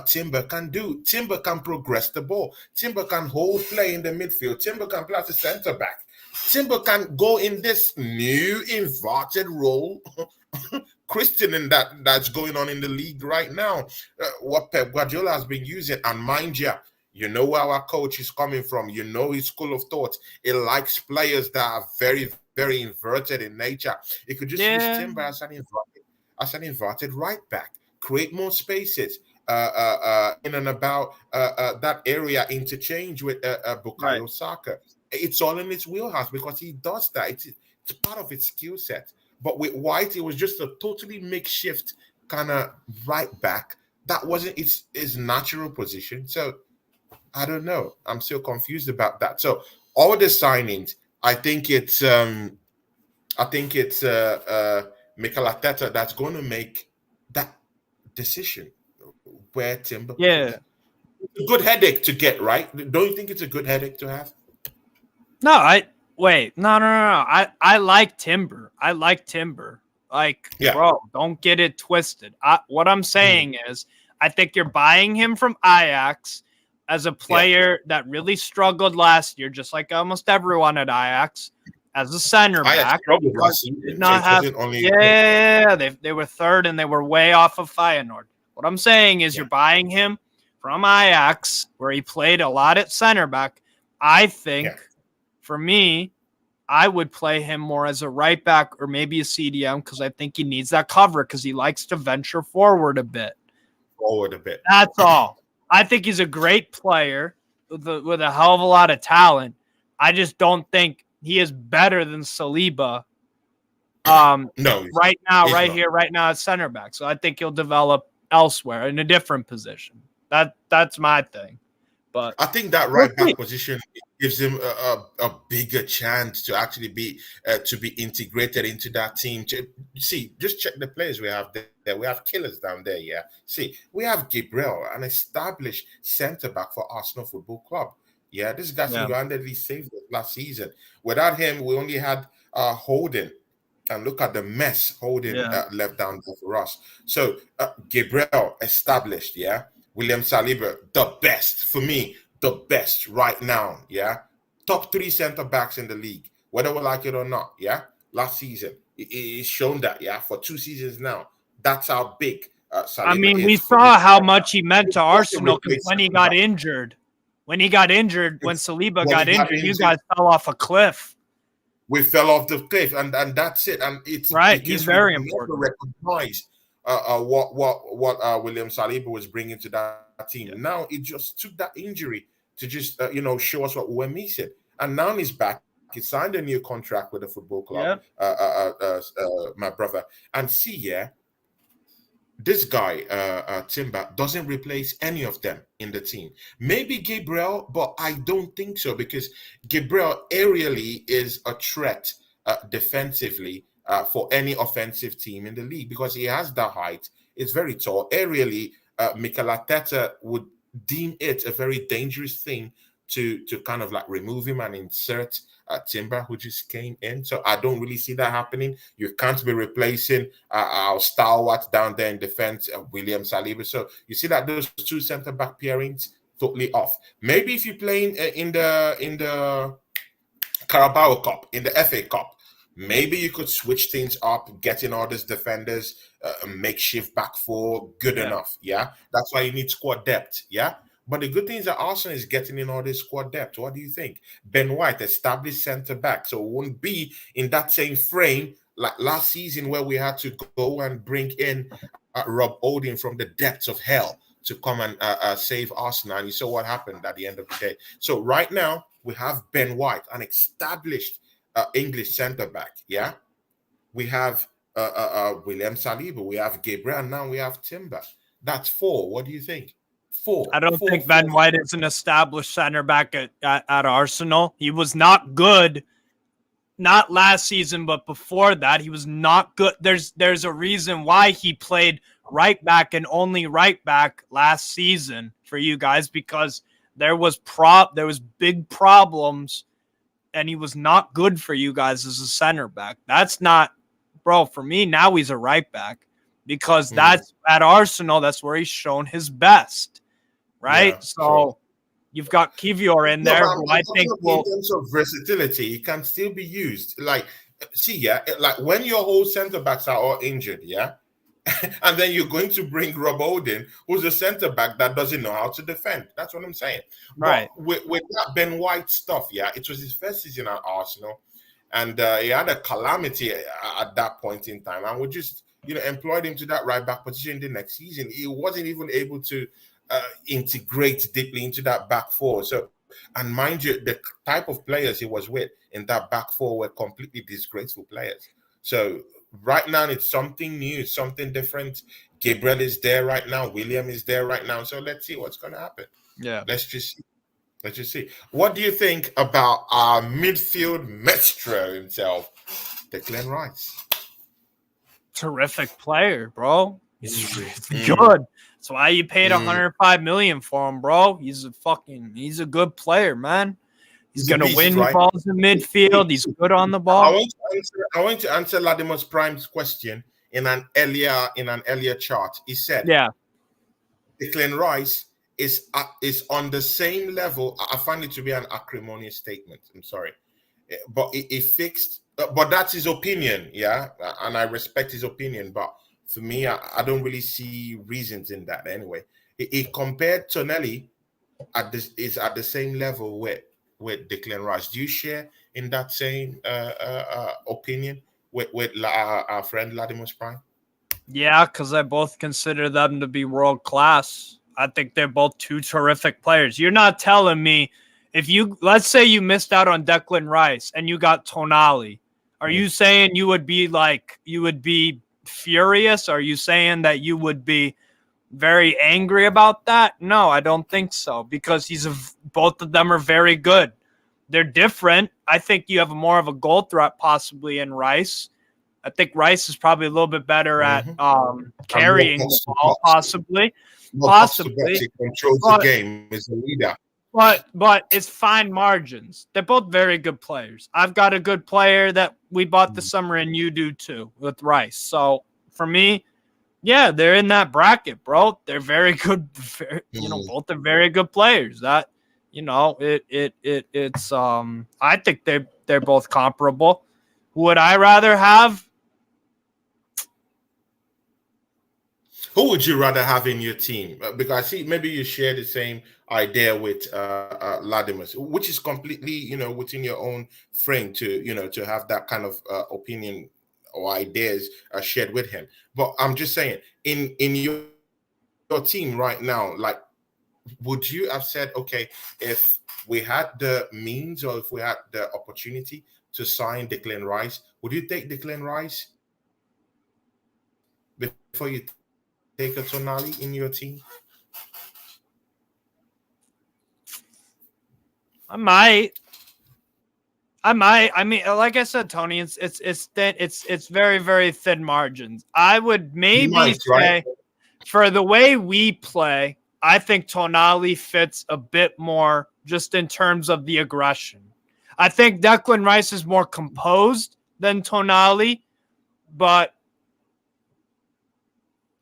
Timber can do. Timber can progress the ball. Timber can hold play in the midfield. Timber can play as a center back. Timber can go in this new inverted role. Christian that's going on in the league right now. What Pep Guardiola has been using, and mind you know where our coach is coming from. You know his school of thought. He likes players that are very, very inverted in nature. He could just use Timber as an inverted right back, create more spaces in and about that area, interchange with Bukayo Saka. It's all in his wheelhouse because he does that. It's part of his skill set. But with White, it was just a totally makeshift kind of right back. That wasn't his natural position. So I don't know. I'm still confused about that. So all the signings, I think it's Mikel Arteta that's going to make that decision where Timber. Yeah, it's a good headache to get, right? Don't you think it's a good headache to have? No, I like Timber. Bro, don't get it twisted. What I'm saying is, I think you're buying him from Ajax as a player that really struggled last year, just like almost everyone at Ajax, as a center back. They were third and they were way off of Feyenoord. What I'm saying is, you're buying him from Ajax, where he played a lot at center back. I think. Yeah. For me, I would play him more as a right back or maybe a CDM because I think he needs that cover because he likes to venture forward a bit. That's all. I think he's a great player with a hell of a lot of talent. I just don't think he is better than Saliba. Right now at center back. So I think he'll develop elsewhere in a different position. That's my thing. But I think that right back position gives him a bigger chance to actually be integrated into that team. See, just check the players we have there. We have killers down there. Yeah. See, we have Gabriel, an established centre back for Arsenal Football Club. Yeah, this guy single-handedly saved us last season. Without him, we only had Holding. And look at the mess Holding left down there for us. So Gabriel established. Yeah. William Saliba, the best for me, the best right now, top 3 center backs in the league, whether we like it or not, last season, he's shown that, for 2 seasons now. That's how big Saliba is. We saw how much he meant to Arsenal when he got injured. When Saliba got injured, you guys fell off a cliff. We fell off the cliff, and that's it. And it's right. He's very important. Recognized what William Saliba was bringing to that team. Now it just took that injury to just show us what we're missing. And now he's back. He signed a new contract with the football club, my brother. And see, this guy, Timber, doesn't replace any of them in the team. Maybe Gabriel, but I don't think so because Gabriel aerially is a threat defensively. For any offensive team in the league because he has the height. It's very tall. Aerially, Mikel Arteta would deem it a very dangerous thing to kind of like remove him and insert Timber, who just came in. So I don't really see that happening. You can't be replacing our stalwart down there in defense, William Saliba. So you see that those 2 centre-back pairings totally off. Maybe if you're playing in the Carabao Cup, in the FA Cup, maybe you could switch things up, get in all these defenders, makeshift back 4, good enough. That's why you need squad depth. But the good thing is that Arsenal is getting in all this squad depth. What do you think? Ben White, established centre back, so it won't be in that same frame like last season where we had to go and bring in Rob Holding from the depths of hell. to come and save Arsenal. And you saw what happened at the end of the day. So right now we have Ben White, an established English centre back. Yeah, we have William Saliba, we have Gabriel, and now we have Timber. That's 4. What do you think? 4. I don't think Ben White is an established center back at Arsenal. He was not good. Not last season, but before that, he was not good. There's a reason why he played right back and only right back last season for you guys, because there was big problems, and he was not good for you guys as a center back. That's not, bro. For me, now he's a right back, because that's at Arsenal. That's where he's shown his best, right? Yeah, so. Sure. You've got Kivior in there, who I think will. In terms of versatility, it can still be used. Like, see, yeah, like when your whole centre backs are all injured, yeah, and then you're going to bring Rob Holding, who's a centre back that doesn't know how to defend. That's what I'm saying. Right. But with that Ben White stuff, yeah, it was his first season at Arsenal, and he had a calamity at that point in time, and we just, employed him to that right back position the next season. He wasn't even able to integrate deeply into that back 4. So, and mind you, the type of players he was with in that back 4 were completely disgraceful players. So right now it's something new, it's something different. Gabriel is there right now, William is there right now. So let's see what's going to happen. Yeah, let's just see. What do you think about our midfield maestro himself, Declan Rice? Terrific player, bro. He's good. That's why you paid $105 million for him, bro. He's a good player, man. He's gonna win balls in midfield. He's good on the ball. I want to answer Latimer's Prime's question in an earlier chart. He said, "Yeah, Declan Rice is on the same level." I find it to be an acrimonious statement. I'm sorry, but it fixed. But that's his opinion, yeah, and I respect his opinion, but. For me, I don't really see reasons in that anyway. He compared Tonelli is at the same level with Declan Rice. Do you share in that same opinion with our friend Latimer's Prime? Yeah, because I both consider them to be world class. I think they're both 2 terrific players. You're not telling me let's say you missed out on Declan Rice and you got Tonali. Are you saying you would be furious? Are you saying that you would be very angry about that? No, I don't think so, because both of them are very good. They're different. I think you have more of a goal threat possibly in Rice. I think Rice is probably a little bit better at carrying the ball, possibly. He controls the game. Is the leader. But it's fine margins. They're both very good players. I've got a good player that we bought this summer, and you do too, with Rice. So for me, yeah, they're in that bracket, bro. They're very good. Both are very good players. That, it's I think they're both comparable. Would I rather have? Who would you rather have in your team? Because I see maybe you share the same idea with Latimer's, which is completely, within your own frame to have that kind of opinion or ideas shared with him. But I'm just saying, in your team right now, like, would you have said, okay, if we had the means or if we had the opportunity to sign Declan Rice, would you take Declan Rice before you take a Tonali in your team? I might. I mean, like I said, Tony, it's thin. It's very, very thin margins. I would maybe say, for the way we play, I think Tonali fits a bit more just in terms of the aggression. I think Declan Rice is more composed than Tonali, but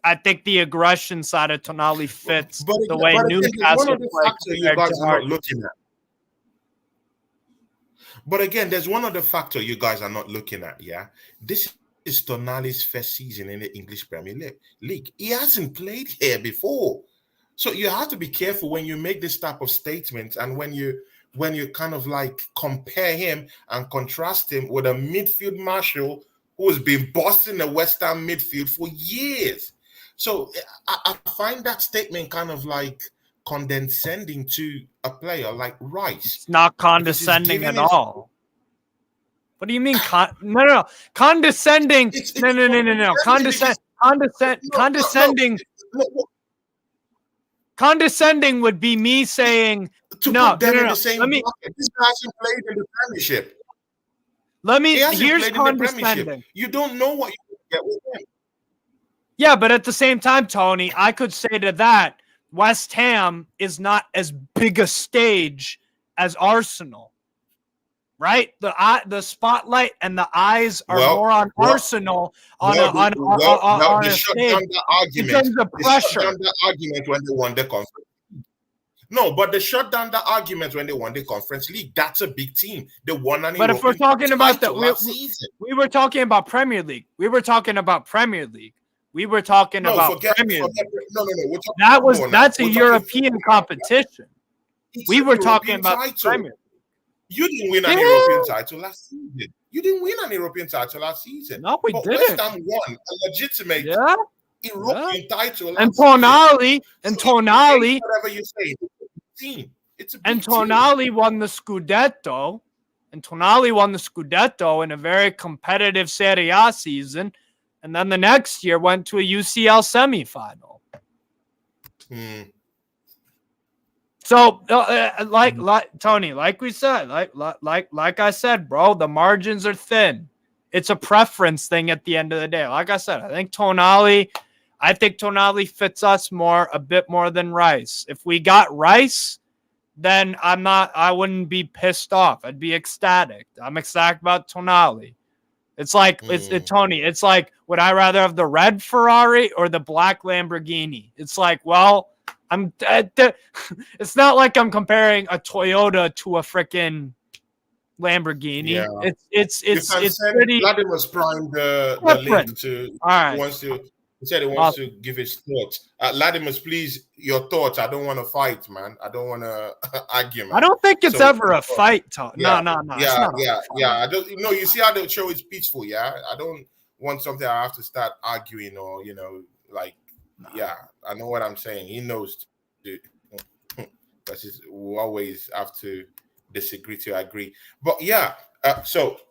I think the aggression side of Tonali fits the way Newcastle plays. But again, there's one other factor you guys are not looking at, yeah? This is Tonali's first season in the English Premier League. He hasn't played here before. So you have to be careful when you make this type of statement and when you kind of like compare him and contrast him with a midfield marshal who has been bossing the West Ham midfield for years. So I find that statement kind of like condescending to a player like Rice. It's not condescending at all. What do you mean? No. Condescending. No. Condescending. Condescending would be me saying to put them in the same bucket. This guy hasn't played in the Premiership. Here's condescending. You don't know what you get with him. Yeah, but at the same time, Tony, I could say to that, West Ham is not as big a stage as Arsenal, right? The spotlight and the eyes are more on Arsenal on a stage in terms of pressure. They shut down the argument when they won the conference. No, but they shut down the argument when they won the Conference League. That's a big team. They won an But if we're talking about that, we were talking about Premier League. We were talking about Premier League. That's a European competition. We were talking about the Premier League. You didn't win an European title last season. No, we didn't. West Ham won a legitimate European title. And Tonali, whatever you say, team. And Tonali won the Scudetto. In a very competitive Serie A season. And then the next year went to a UCL semifinal. So, like Tony, like we said, like I said, bro, the margins are thin. It's a preference thing at the end of the day. Like I said, I think Tonali fits us a bit more than Rice. If we got Rice, then I wouldn't be pissed off. I'd be ecstatic. I'm ecstatic about Tonali. It's like, Tony, it's like, would I rather have the red Ferrari or the black Lamborghini? It's like, well, it's not like I'm comparing a Toyota to a freaking Lamborghini. Yeah. It's pretty. Vladimir's primed the link to. All right. He said he wants to give his thoughts. Latimus, please, your thoughts. I don't want to fight, man. I don't want to argue, man. I don't think it's ever a fight, Tom. Yeah, No. I don't. You see how the show is peaceful, yeah? I don't want something I have to start arguing or, I know what I'm saying. He knows. Because we always have to disagree to agree. But, so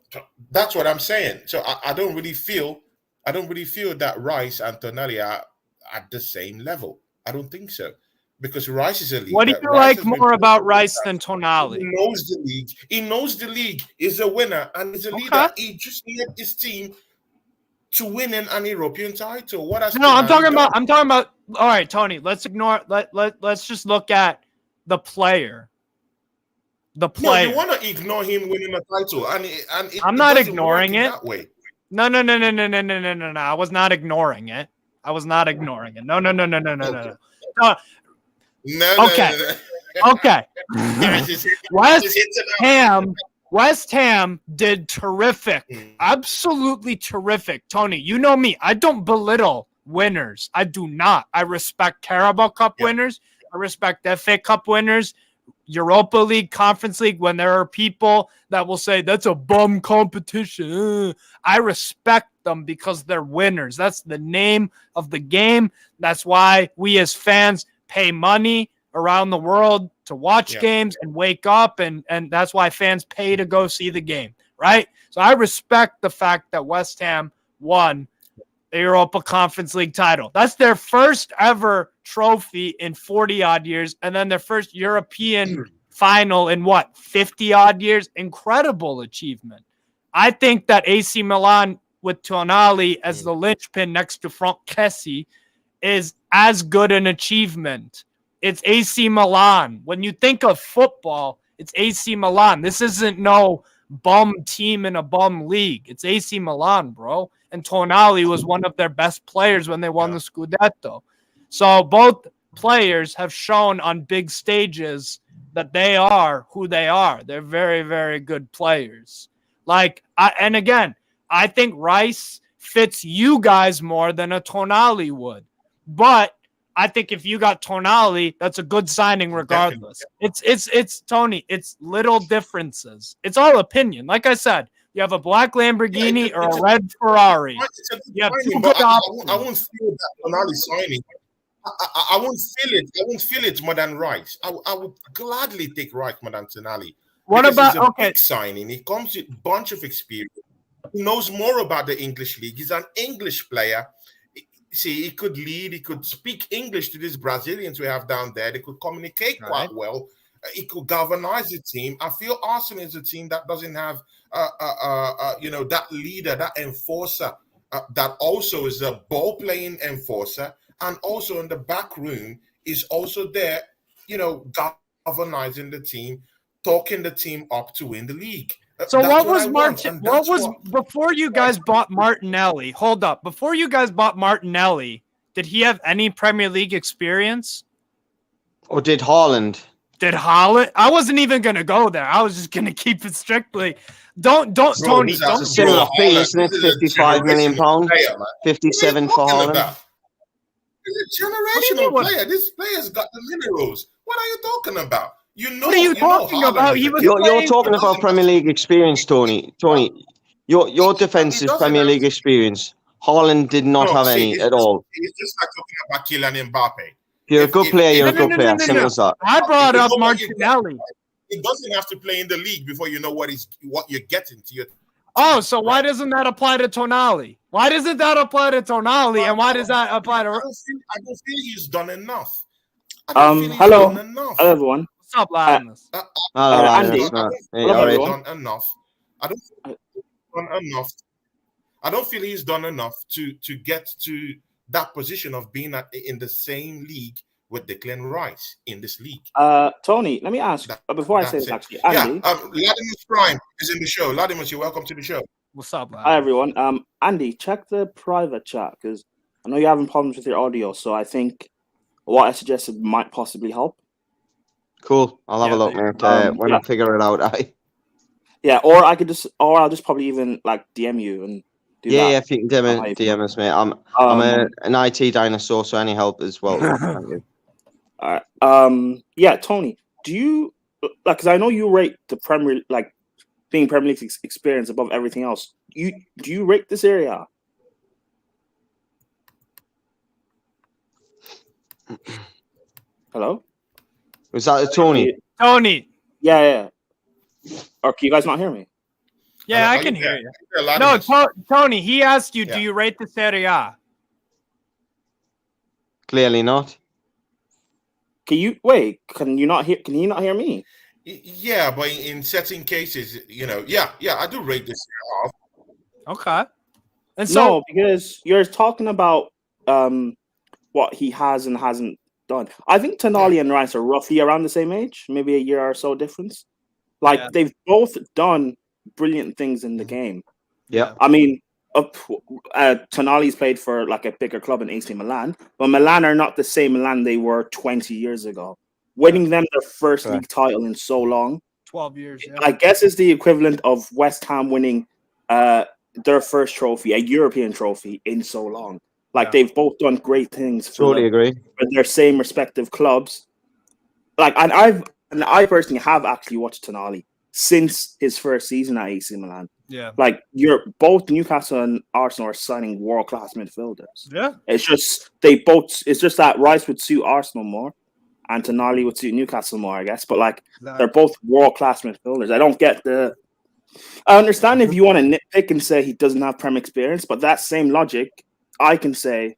that's what I'm saying. So I don't really feel that Rice and Tonali are at the same level. I don't think so. Because Rice is a league. What do you like more about Rice than Tonali? He knows the league. He knows the league. He's a winner and he's a leader. He just needed his team to win an European title. I'm talking about all right, Tony, let's just look at the player. No, you want to ignore him winning a title. I'm not ignoring it. That way. No. I was not ignoring it. No. Okay. West Ham did terrific. Absolutely terrific. Tony, you know me. I don't belittle winners. I do not. I respect Carabao Cup winners. I respect FA Cup winners. Europa League, Conference League, when there are people that will say that's a bum competition. I respect them because they're winners. That's the name of the game. That's why we as fans pay money around the world to watch games and wake up, and that's why fans pay to go see the game, right? So I respect the fact that West Ham won the Europa Conference League title. That's their first ever trophy in 40-odd years, and then their first European final in 50-odd years? Incredible achievement. I think that AC Milan with Tonali as the linchpin next to Franck Kessie is as good an achievement. It's AC Milan. When you think of football, it's AC Milan. This isn't no bum team in a bum league. It's AC Milan, bro. And Tonali was one of their best players when they won the Scudetto. So both players have shown on big stages that they are who they are. They're very, very good players. And again, I think Rice fits you guys more than a Tonali would. But I think if you got Tonali, that's a good signing regardless. It's Tony, it's little differences. It's all opinion. Like I said, You have a black Lamborghini or a red Ferrari. You have two good options. I won't feel that Tonali signing. I won't feel it. I won't feel it more than Rice. I would gladly take Rice more than Tonali. What about he's a big signing? He comes with a bunch of experience. He knows more about the English league. He's an English player. See, he could lead. He could speak English to these Brazilians we have down there. They could communicate quite well. He could galvanize the team. I feel Arsenal is a team that doesn't have, that leader, that enforcer, that also is a ball-playing enforcer, and also in the back room is also there, galvanizing the team, talking the team up to win the league. So what was before you guys bought Martinelli? Hold up. Before you guys bought Martinelli, did he have any Premier League experience? Or did Haaland? Did Haaland? I wasn't even going to go there. I was just going to keep it strictly. Don't, Tony. It's a similar fee, isn't it? £55 million, 57 for Haaland. It's a generational player. This player's got the minerals. What are you talking about? What are you talking about? You're talking about Premier League experience, Tony. Your defense is Premier League experience. Haaland did not have any at all. It's just like talking about Kylian Mbappe. You're a good player. You're a good player. Simple as that. I brought up Martinelli. He doesn't have to play in the league before you know what you're getting to. Oh, so why doesn't that apply to Tonali? Why doesn't that apply to Tonali? And why does that apply to? I don't feel he's done enough. Hello, everyone. What's up, Linus? Andy. Done enough. I don't feel he's done enough to get to that position of being in the same league with Declan Rice in this league. Tony, let me ask before I say this. Actually, Andy, Latimus Prime is in the show. Latimus, you're welcome to the show. What's up, man? Hi, everyone. Andy, check the private chat because I know you're having problems with your audio. So I think what I suggested might possibly help. Cool. I'll have a look, mate. When I figure it out, Yeah, or I'll just probably even like DM you and do that. Yeah, if you can DM us, mate. I'm an IT dinosaur, so any help as well. Thank you. All right. Yeah, Tony, do you because I know you rate the Premier being Premier League experience above everything else. Do you rate this area? Hello? Was that Tony? Tony. Yeah. Or can you guys not hear me? Yeah, I can hear you. No, Tony, he asked you, do you rate the Serie A? Clearly not. Can you not hear me? Yeah, but in certain cases, I do rate this off. Okay. And so because you're talking about what he has and hasn't done. I think Tonali and Rice are roughly around the same age, maybe a year or so difference. They've both done brilliant things in the game. Yeah. I mean, Tonali's played for a bigger club in AC Milan, but Milan are not the same Milan they were 20 years ago. Winning them their first league title in so long. 12 years. Yeah. I guess it's the equivalent of West Ham winning their first trophy, a European trophy, in so long. They've both done great things for their same respective clubs. I personally have actually watched Tonali since his first season at AC Milan. Yeah. Both Newcastle and Arsenal are signing world-class midfielders. Yeah. It's just that Rice would suit Arsenal more and Tonali would suit Newcastle more, I guess. But they're both world-class midfielders. I understand if you want to nitpick and say he doesn't have Prem experience, but that same logic, I can say,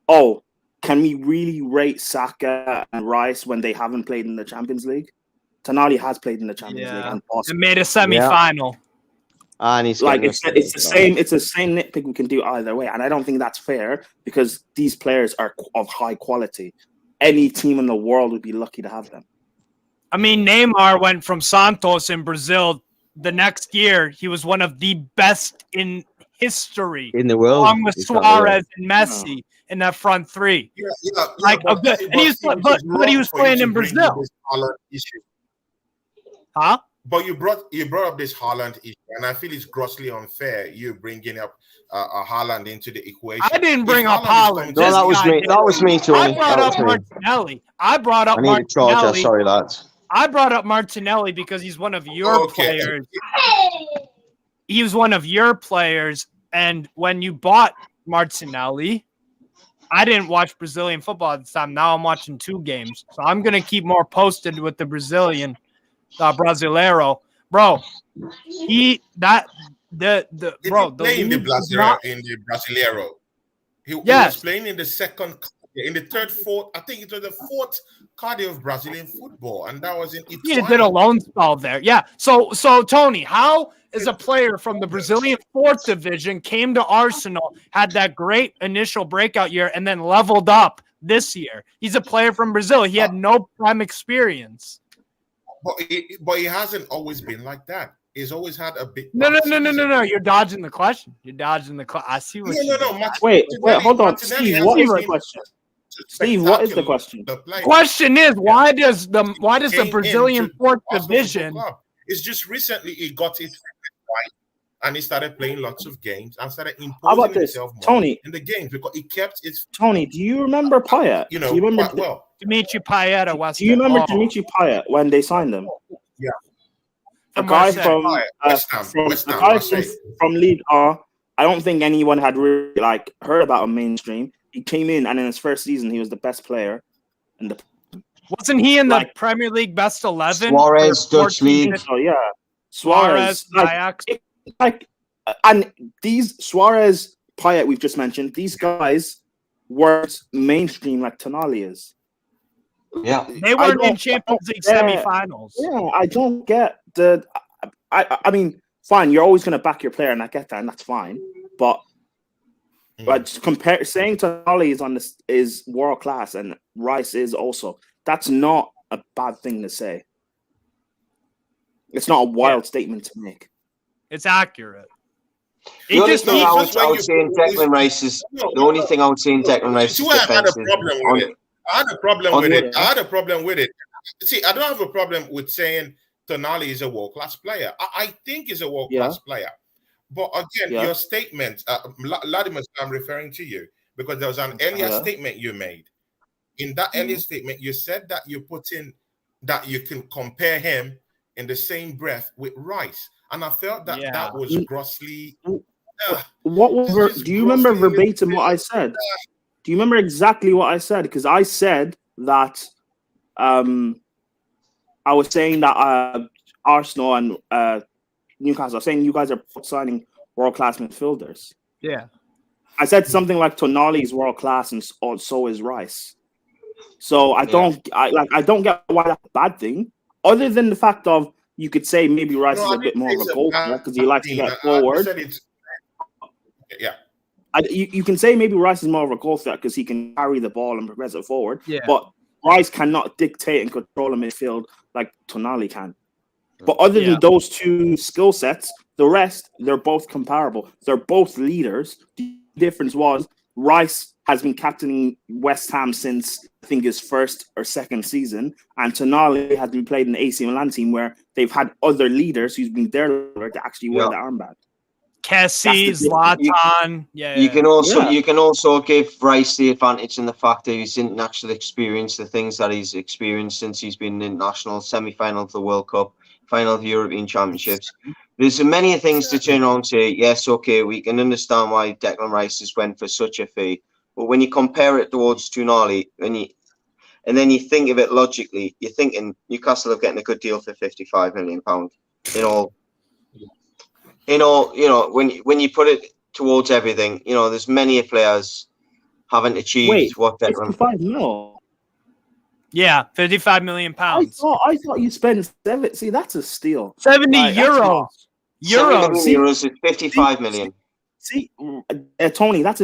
can we really rate Saka and Rice when they haven't played in the Champions League? Tonali has played in the Champions League and made a semi-final. And he's it's the same nitpick we can do either way, and I don't think that's fair because these players are of high quality. Any team in the world would be lucky to have them. I mean, Neymar went from Santos in Brazil. The next year, he was one of the best in history in the world, along with Suarez and Messi in that front three. But he was playing in Brazil. Huh? But you brought up this Haaland issue, and I feel it's grossly unfair you bringing up a Haaland into the equation. I didn't bring up Haaland. No, that was me. That was me, Tony. I brought up Martinelli. I brought up Martinelli. Sorry, lads. I brought up Martinelli because he's one of your players. he was one of your players. And when you bought Martinelli, I didn't watch Brazilian football at the time. Now I'm watching 2 games. So I'm going to keep more posted with the Brazilian Brasileiro. Bro, Did he play in the Brasileiro? He was playing in the in the third, fourth. I think it was the 4th cardio of Brazilian football, and that was in Italy. He did a loan spell there. Yeah. So Tony, how is a player from the Brazilian 4th division came to Arsenal, had that great initial breakout year, and then leveled up this year? He's a player from Brazil. He had no prime experience. But he hasn't always been like that. He's always had a big. No. You're dodging the question. I see what. No. Wait. Hold on, Steve. What is the question? Steve, what is the question? The question is why does the Brazilian 4th division? It's just recently he got his right, and he started playing lots of games and started imposing himself more Tony, in the games because he kept his. Tony, do you remember Payet? You know, do you remember Dimitri Payet at West Ham? Do you remember Dimitri Payet when they signed him? Yeah. A guy from League R. I don't think anyone had really heard about him mainstream. He came in, and in his first season, he was the best player. Wasn't he in the Premier League best 11? Suarez, Dutch League. Oh yeah, Suarez, Ajax. And these Suarez, Payet, we've just mentioned. These guys weren't mainstream like Tonali is. Yeah, they weren't in Champions League semifinals. Yeah, I don't get the. I mean, fine, you're always going to back your player, and I get that, and that's fine. But saying Tonali is world class and Rice is also, that's not a bad thing to say. It's not a wild statement to make. It's accurate. The only thing I would say in Declan Rice is defense. I had a problem with it. See, I don't have a problem with saying Tonali is a world-class player. I think he's a world-class player. But again, your statement, Latimer, I'm referring to you because there was an earlier statement you made. In that earlier statement, you said that you put in that you can compare him in the same breath with Rice. And I felt that that was grossly... do you remember verbatim what I said? Do you remember exactly what I said? Because I said that I was saying that Arsenal and Newcastle are saying you guys are signing world-class midfielders. Yeah. I said something like Tonali is world-class and so is Rice. So I don't get why that's a bad thing. Other than the fact of you could say maybe Rice is a bit more of a goal threat because he likes to get forward. You can say maybe Rice is more of a goal threat because he can carry the ball and progress it forward. Yeah. But Rice cannot dictate and control a midfield like Tonali can. But other than those two skill sets, the rest, they're both comparable. They're both leaders. The difference was Rice has been captaining West Ham since, I think, his first or second season. And Tonali has been played in the AC Milan team where they've had other leaders who's been there to actually wear the armband. Kessie, Zlatan. You can also give Rice the advantage in the fact that he's didn't actually experience the things that he's experienced since he's been in national semi-final of the World Cup, final of the European Championships. There's many things to turn on and say, yes, okay, we can understand why Declan Rice has went for such a fee. But when you compare it towards Tonali, and then you think of it logically, you're thinking Newcastle are getting a good deal for £55 million. When you put it towards everything, there's many players haven't achieved what Declan. 55 mil. Yeah, £55 million. I thought you spent 70. See, that's a steal. 70 euros. Euros is 55 million. See, Tony, that's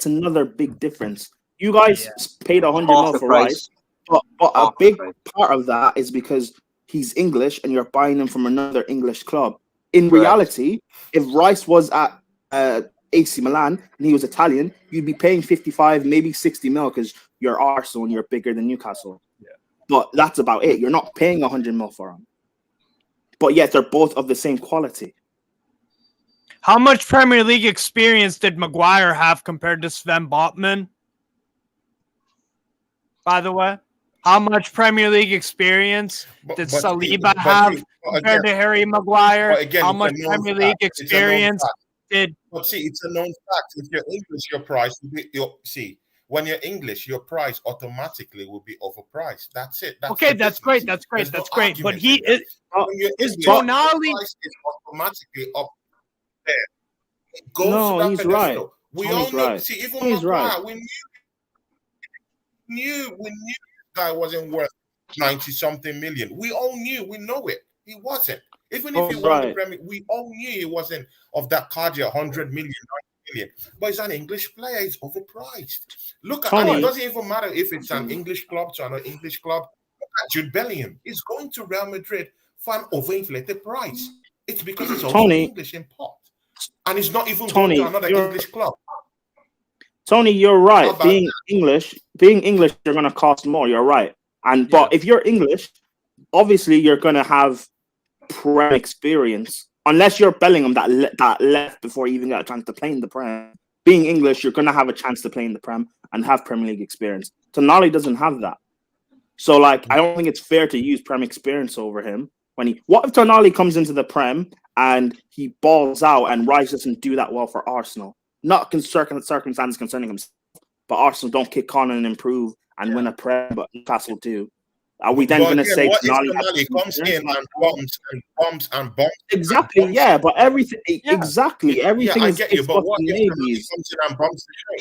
another big difference. You guys paid 100 mil for Rice, but a big part of that is because he's English and you're buying him from another English club. In reality, if Rice was at AC Milan and he was Italian, you'd be paying 55, maybe 60 mil because you're Arsenal and you're bigger than Newcastle. Yeah. But that's about it. You're not paying 100 mil for him. But yet they're both of the same quality. How much Premier League experience did Maguire have compared to Sven Botman? By the way, How much Premier League experience did Saliba have compared to Harry Maguire? Again, how much Premier League experience did? But see, it's a known fact. If you're English, your price will be when you're English, your price automatically will be overpriced. That's it. That's great. That's great. That's great. But he is Tonali is automatically up there. It goes no, he's right. We all know. Right. See, even he's right. We knew this guy wasn't worth 90-something million. We all knew. We know it. He wasn't. Even if he won the Premier, we all knew he wasn't of that cardio 100 million, 90 million. But he's an English player. He's overpriced. Look at it. Doesn't even matter if it's an English club to another English club. Look at Jude Bellingham. He's going to Real Madrid for an overinflated price. It's because it's also English import. And he's not even going to another English club. Tony, you're right. Being English, you're going to cost more. You're right. But if you're English, obviously you're going to have Prem experience. Unless you're Bellingham that left before he even got a chance to play in the Prem. Being English, you're going to have a chance to play in the Prem and have Premier League experience. Tonali doesn't have that. So, I don't think it's fair to use Prem experience over him. What if Tonali comes into the Prem and he balls out and Rice doesn't do that well for Arsenal? Not circumstances concerning himself, but Arsenal don't kick on and improve and win a Prem, but Newcastle do. Are we then going to say Tonali comes in and bombs and bombs? Exactly, yeah, but everything is if but what if maybes. Comes in and bombs the show?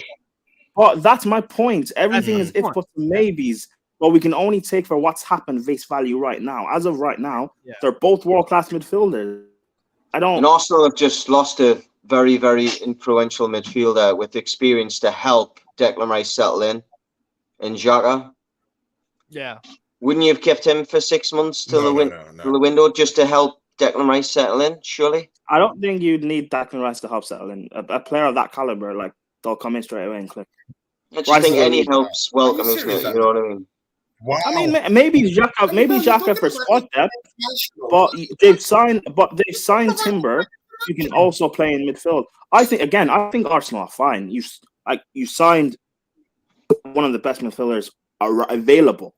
But that's my point. Everything is if but maybes. But we can only take for what's happened face value right now. As of right now, they're both world-class midfielders. And Arsenal have just lost a very, very influential midfielder with experience to help Declan Rice settle in Xhaka. Yeah. Wouldn't you have kept him for 6 months till the window just to help Declan Rice settle in, surely? I don't think you'd need Declan Rice to help settle in. A player of that caliber, they'll come in straight away and click. I just think any help's welcome, isn't it? You know what I mean? Wow. I mean, maybe Xhaka for squad depth, but they've signed Timber. You can also play in midfield. I think Arsenal are fine. You signed one of the best midfielders available.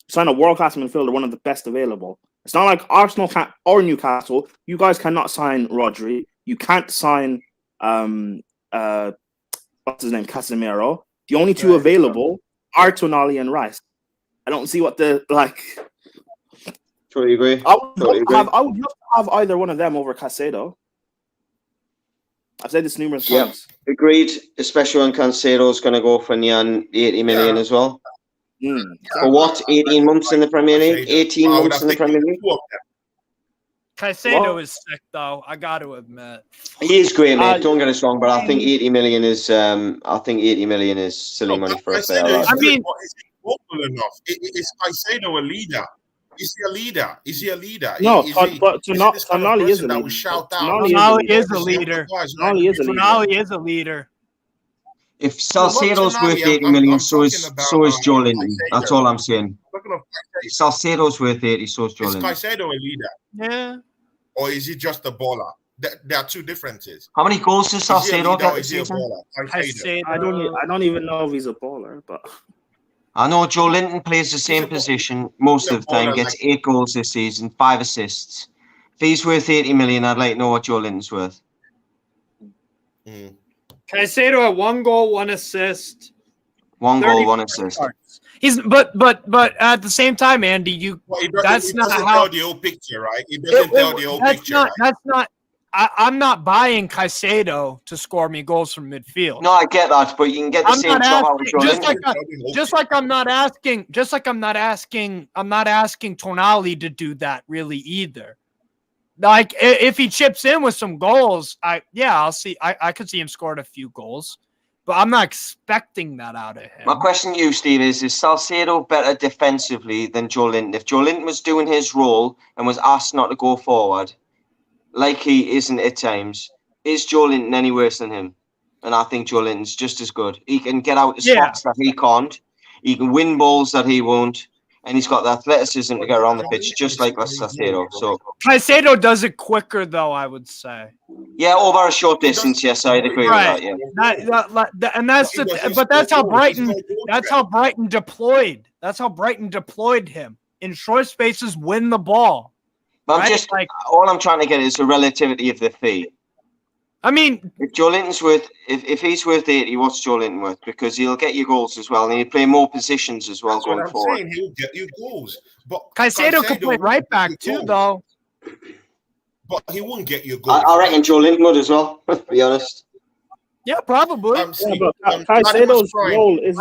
Sign a world-class midfielder, one of the best available. It's not like Arsenal or Newcastle. You guys cannot sign Rodri. You can't sign what's his name, Casemiro. The only two available are Tonali and Rice. I don't see what the Totally agree. I would love to have either one of them over Caicedo. I've said this numerous times. Agreed. Especially when Cancedo's going to go for near 80 million as well. For what? 18 months in the Premier League? 18 months in the Premier League? Caicedo is sick, though. I got to admit. He is great, mate. Don't get us wrong, but I think 80 million is silly money for a player. I mean, is he vocal enough? Is Caicedo a leader? Is he a leader? No, but Tonali is a leader. Tonali is a leader. Tonali is a leader. If Salcedo's worth 80 million, so is Joe Linton. That's all I'm saying. If Salcedo's worth 80, so is Joe Linton. Is Caicedo a leader? Yeah. Or is he just a baller? There are two differences. How many goals does Salcedo get this season? I don't even know if he's a baller, but I know Joe Linton plays the same position most of the time, gets 8 goals this season, 5 assists. If he's worth 80 million, I'd like to know what Joe Linton's worth. Caicedo at 1 goal, 1 assist. 1 goal, 1 assist. He's but at the same time, Andy, that's not how the whole picture, right? It doesn't tell the whole picture. That's not. I'm not buying Caicedo to score me goals from midfield. No, I get that, but you can get the same job out of Joe Linton. Just like I'm not asking Tonali to do that really either. Like if he chips in with some goals, I'll see. I could see him scoring a few goals, but I'm not expecting that out of him. My question to you, Steve, is Salcedo better defensively than Joe Linton? If Joe Linton was doing his role and was asked not to go forward, like he isn't at times, is Joe Linton any worse than him? And I think Joe Linton's just as good. He can get out the spots that he can't. He can win balls that he won't. and he's got the athleticism to get around the pitch, just like Caicedo. So Caicedo does it quicker, though, I would say. Yeah, over a short distance. Yes, I'd agree with that. Yeah, but that's how Brighton. That's how Brighton deployed. That's how Brighton deployed him in short spaces. Win the ball. But right? I'm just all I'm trying to get is the relativity of the fee. I mean, if Joe Linton's worth, if he's worth 80, what's Joe Linton worth? Because he'll get you goals as well, and he'll play more positions as well going forward. Saying he'll get you goals, but Caicedo could play right back too, though. But he won't get you goals. I reckon Joe Linton would as well. To be honest. Yeah, probably. Caicedo's role is.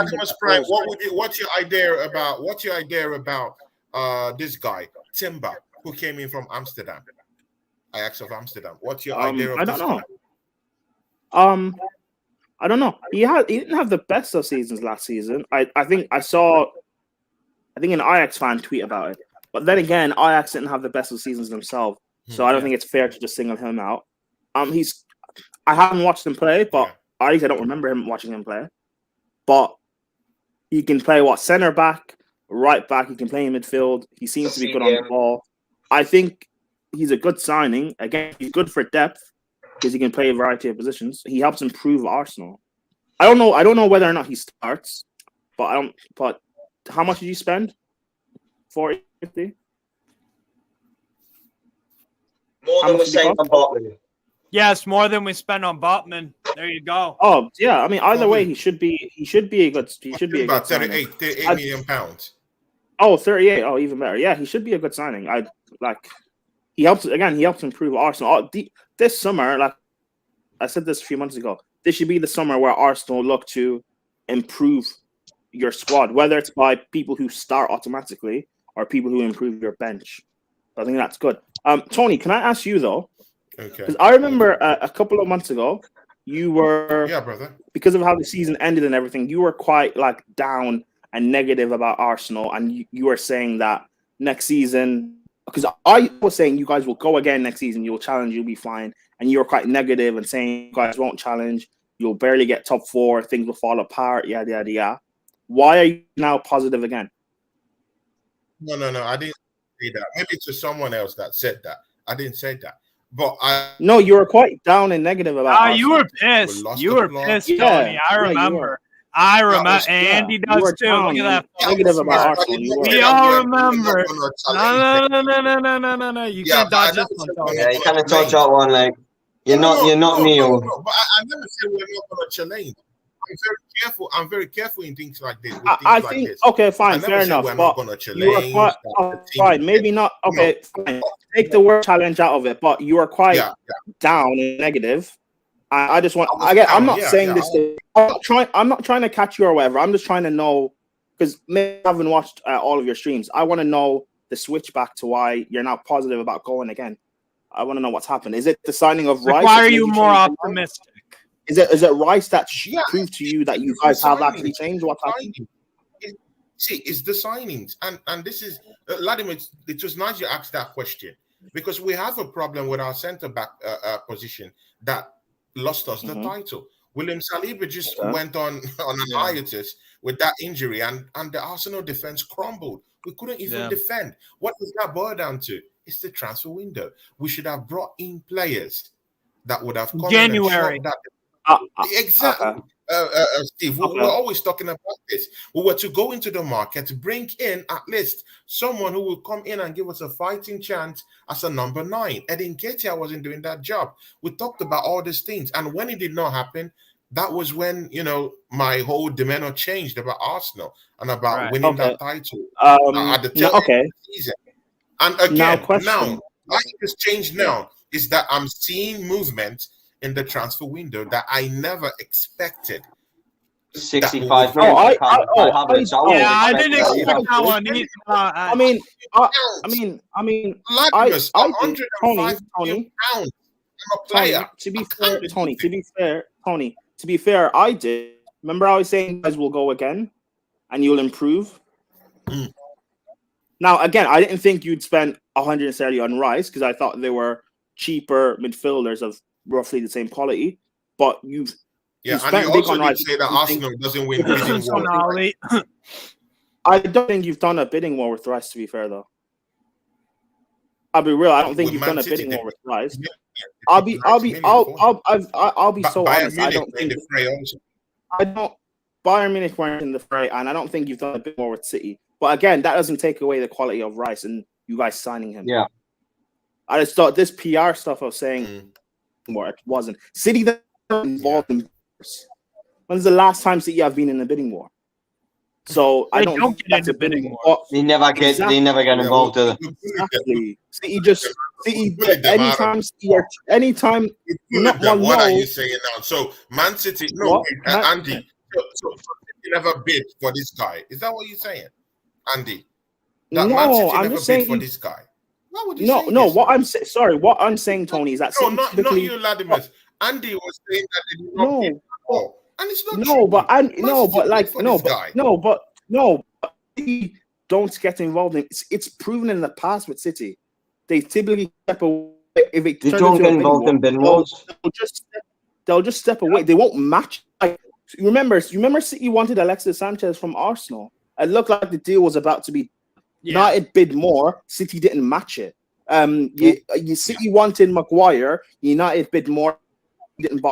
What's your idea about this guy Timber who came in from Amsterdam, Ajax of Amsterdam? What's your idea of I don't know. I don't know. He didn't have the best of seasons last season. I think an Ajax fan tweet about it. But then again, Ajax didn't have the best of seasons themselves. So I don't think it's fair to just single him out. I haven't watched him play, but I don't remember him watching him play. But he can play center back, right back. He can play in midfield. He seems to be good on the ball. I think he's a good signing. Again, he's good for depth because he can play a variety of positions. He helps improve Arsenal. I don't know whether or not he starts, but how much did you spend? 450? More than we spent on Botman. Yes, more than we spent on Botman. There you go. Oh yeah, I mean either way, he should be a good. He should be about 38 million pounds. Oh, 38. Oh, even better. Yeah, he should be a good signing. He helps improve Arsenal. This summer, like I said this a few months ago, this should be the summer where Arsenal look to improve your squad, whether it's by people who start automatically or people who improve your bench. I think that's good. Tony, can I ask you though? Okay. Because I remember a couple of months ago, you were brother, because of how the season ended and everything, you were quite down and negative about Arsenal, and you were saying that next season, because I was saying you guys will go again next season, you'll challenge, you'll be fine, and you were quite negative and saying you guys won't challenge, you'll barely get top 4, things will fall apart, yada yada yada. Why are you now positive again? No, I didn't say that. Maybe to someone else that said that. I didn't say that. But no, you were quite down and negative about. You were pissed. You were pissed, Tony. I remember. Andy does too. Look at that. Negative about Arsenal. We all remember. No. You can't dodge this one, Tony. Yeah, you can't dodge that one. Like you're not Neil. No, but I never said we're not going to challenge. I'm very careful in things like this. I think okay, fine, fair enough. But you are quite fine. Maybe not. Okay, fine. Take the word challenge out of it. But you are quite down and negative. I just want. I'm not saying this. I'm not trying to catch you or whatever. I'm just trying to know because maybe I haven't watched all of your streams. I want to know the switch back to why you're now positive about going again. I want to know what's happened. Is it the signing of Rice? Why are you more optimistic? Is it Rice that proved to you that you guys have actually changed? What's happened? See, it's the signings, and this is Vladimir. It was nice you asked that question because we have a problem with our centre back position that lost us the title. William Saliba just went on an hiatus with that injury, and the Arsenal defense crumbled. We couldn't even defend. What does that boil down to? It's the transfer window. We should have brought in players that would have come January. Exactly. Steve, we're always talking about this. We were to go into the market to bring in at least someone who will come in and give us a fighting chance as a number 9. Edin Ketia wasn't doing that job. We talked about all these things, and when it did not happen, that was when my whole demeanor changed about Arsenal and about winning that title at the tail end of the season. And again, now I think it's changed now is that I'm seeing movement in the transfer window that I never expected. 65 million. I didn't expect that one either. I mean, to be fair, I did. Remember I was saying you guys will go again and you'll improve? Now, again, I didn't think you'd spend 130 on Rice because I thought they were cheaper midfielders of roughly the same quality, but you and you also did say that Arsenal doesn't win. I don't think you've done a bidding war with Rice. To be fair, though, I'll be real. I don't think you've done a bidding war with Rice. I'll be so honest. I don't think Bayern Munich weren't in the fray, and I don't think you've done a bit more with City. But again, that doesn't take away the quality of Rice and you guys signing him. Yeah, I just thought this PR stuff I was saying more it wasn't. City that involved in. When's the last time City have been in a bidding war? So I don't get into bidding war. They never get involved. Exactly. Anytime. What are you saying now? So Man City, Andy. So City never bid for this guy. Is that what you're saying, Andy? That Man City never bid for this guy. Why would you say this? What I'm saying, Tony, is that not you, Latimer. Andy was saying that they did not bid for. And it's not don't get involved in it's proven in the past with City. They typically step away if it don't get involved in bidding wars. They'll just step away. They won't match. Like, remember City wanted Alexis Sanchez from Arsenal. It looked like the deal was about to be United bid more. City didn't match it. City wanted Maguire. United bid more. Didn't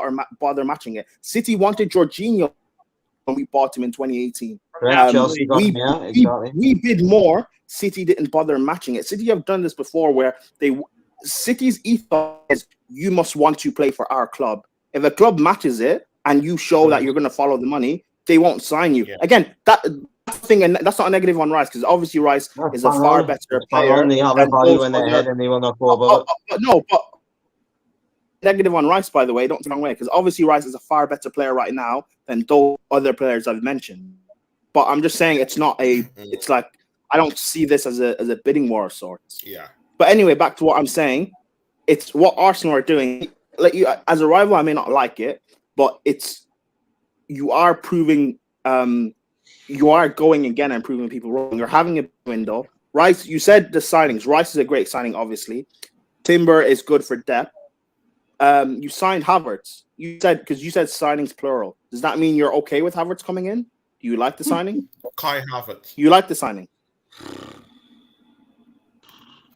bother matching it. City wanted Jorginho when we bought him in 2018. Chelsea we bid more. City didn't bother matching it. City have done this before where City's ethos is you must want to play for our club. If a club matches it and you show that you're going to follow the money, they won't sign you. Again, that's not a negative on Rice because obviously Rice is a far better player. Negative on Rice, by the way, don't get the wrong way, because obviously Rice is a far better player right now than those other players I've mentioned. But I'm just saying it's not it's like I don't see this as a bidding war of sorts. Yeah. But anyway, back to what I'm saying. It's what Arsenal are doing. Like you, as a rival, I may not like it, but you are proving you are going again and proving people wrong. You're having a window. Rice, you said the signings. Rice is a great signing, obviously. Timber is good for depth. You signed Havertz. You said signings plural. Does that mean you're okay with Havertz coming in? Do you like the signing? Kai Havertz. You like the signing?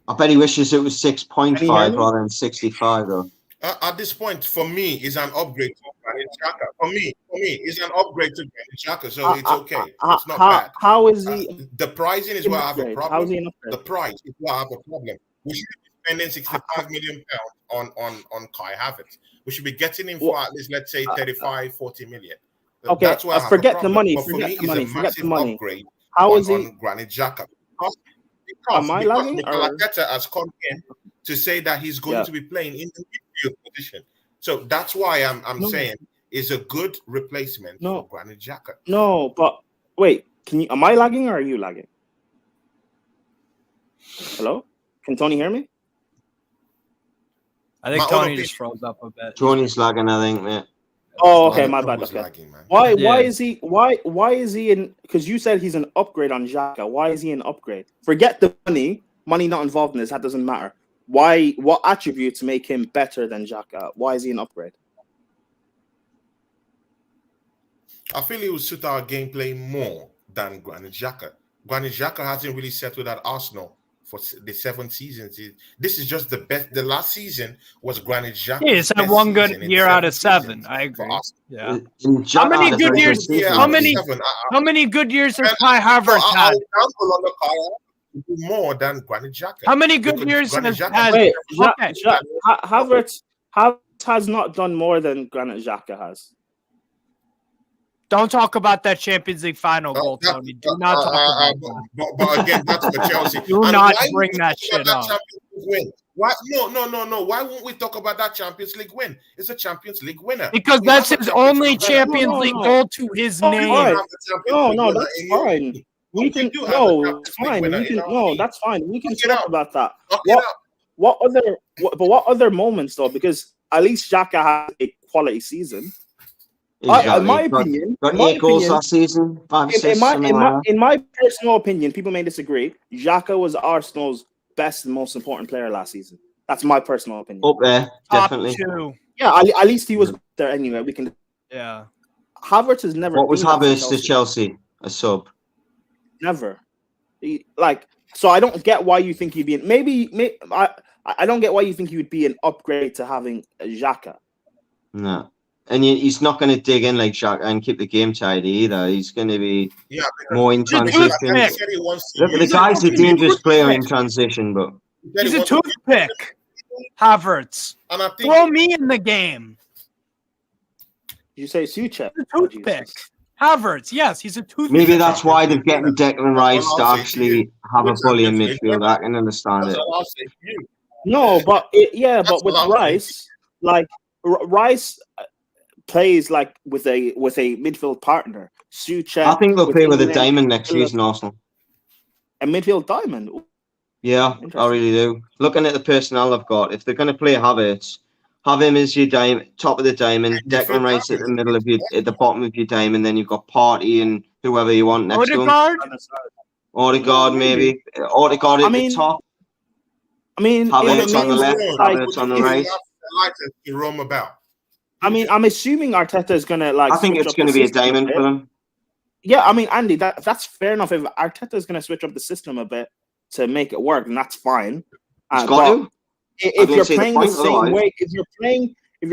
I bet he wishes it was 6.5 rather than 65 though. At this point, for me, it's an upgrade to Granit Xhaka. For me, it's an upgrade to Granit Xhaka, so it's okay. It's not bad. How is he? The pricing is where I have a problem. How is he an upgrade? The price is where I have a problem. We should be spending £65 million on Kai Havertz. We should be getting him for at least, let's say, 35, 40 million. Okay, that's why forget the money. But for me, it's a massive upgrade on Granit Xhaka. Because Arteta has come in to say that he's going to be playing in the midfield position. So that's why I'm saying it's a good replacement for Granit Xhaka. No, but wait, am I lagging or are you lagging? Hello? Can Tony hear me? I think Tony just froze up a bit. Tony's lagging, I think, mate. Oh, okay, my bad. Okay. Lagging, why is he in? Because you said he's an upgrade on Xhaka. Why is he an upgrade? Forget the money not involved in this. That doesn't matter. Why? What attributes make him better than Xhaka? Why is he an upgrade? I feel he will suit our gameplay more than Granit Xhaka. Granit Xhaka hasn't really settled at Arsenal for the 7 seasons. This is just the best. The last season was Granit Xhaka. Yeah, it's had one good year out of 7. I agree. Yeah. How many good years? How many good years has Kai Havertz had? More than Granit Xhaka. How many good years has Havertz has not done more than Granit Xhaka has. Don't talk about that Champions League final goal, Tony. Do not talk about that. But again, that's for Chelsea. Do not bring that shit up. Why? No. Why won't we talk about that Champions League win? It's a Champions League winner. Because that's his only Champions League goal to his name. No, that's fine. We can it's fine. That's fine. We can talk about that. What other moments though? Because at least Xhaka had a quality season. Exactly. In my opinion, got 8 goals last season. In my personal opinion, people may disagree. Xhaka was Arsenal's best and most important player last season. That's my personal opinion. Up there, definitely. Top 2. Yeah, at least he was there anyway. We can. Yeah. Havertz has never. What was Havertz to Chelsea? A sub. Never. So I don't get why you think he'd be I don't get why you think he would be an upgrade to having Xhaka. No. And he's not going to dig in like Xhaka and keep the game tidy either. He's going to be more in transition. Look, the guy's a dangerous player in transition, but he's a toothpick. Havertz. Throw me in the game. Did you say Suchek? He's a toothpick. Havertz, yes, he's a toothpick. Maybe that's why they're getting Declan Rice to actually have a bully in midfield. I can understand it. No, but with Rice, Rice plays like with a midfield partner. Suchek. I think they'll play with a diamond next season, Arsenal. A midfield diamond. Yeah, I really do. Looking at the personnel they've got, if they're going to play Havertz, have him as your top of the diamond, Declan Rice at the middle of at the bottom of your diamond, then you've got Partey and whoever you want next to him. Odegaard, maybe. Odegaard at the top. I mean, Havertz on the left, Havertz on the right. I'm assuming Arteta is going to I think it's going to be a diamond for them. Yeah, I mean, Andy, that's fair enough. If Arteta is going to switch up the system a bit to make it work, then that's fine. He's got to. If you're playing the same way, if you're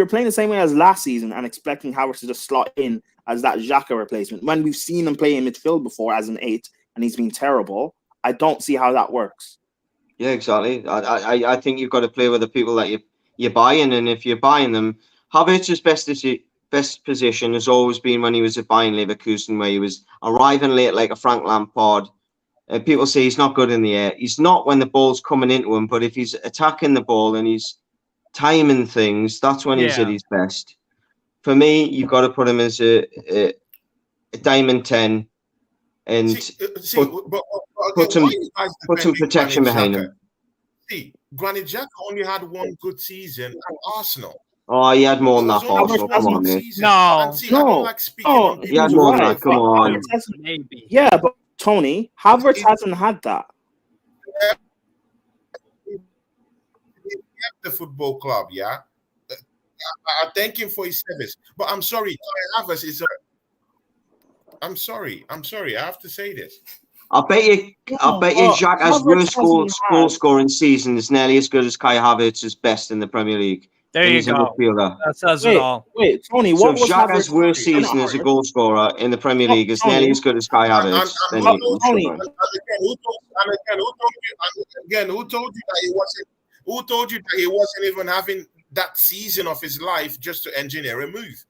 playing the same way as last season and expecting Havertz to just slot in as that Xhaka replacement, when we've seen him play in midfield before as an 8 and he's been terrible, I don't see how that works. Yeah, exactly. I think you've got to play with the people that you're buying, and if you're buying them, Havertz's best position has always been when he was at Bayern Leverkusen, where he was arriving late like a Frank Lampard. People say he's not good in the air. He's not when the ball's coming into him, but if he's attacking the ball and he's timing things, that's when he's at his best. For me, you've got to put him as a diamond 10 and put some protection behind him. See, Granit Xhaka only had one good season at Arsenal. Oh, he had more than that, Arsenal. Come on, mate. No. He had more than that. Come on. Maybe. Yeah, but Tony, Havertz hasn't had that. The football club, yeah. I thank him for his service, but I'm sorry, Havertz is. I'm sorry. I have to say this. I bet you, Xhaka's worst goal scoring season is nearly as good as Kai Havertz's best in the Premier League. There you go. That says it all. Wait, Tony, what was Xhaka's worst season as a goal scorer in the Premier League is nearly as good as Kai Havertz. Who told you that he wasn't? Who told you that he wasn't even having that season of his life just to engineer a move?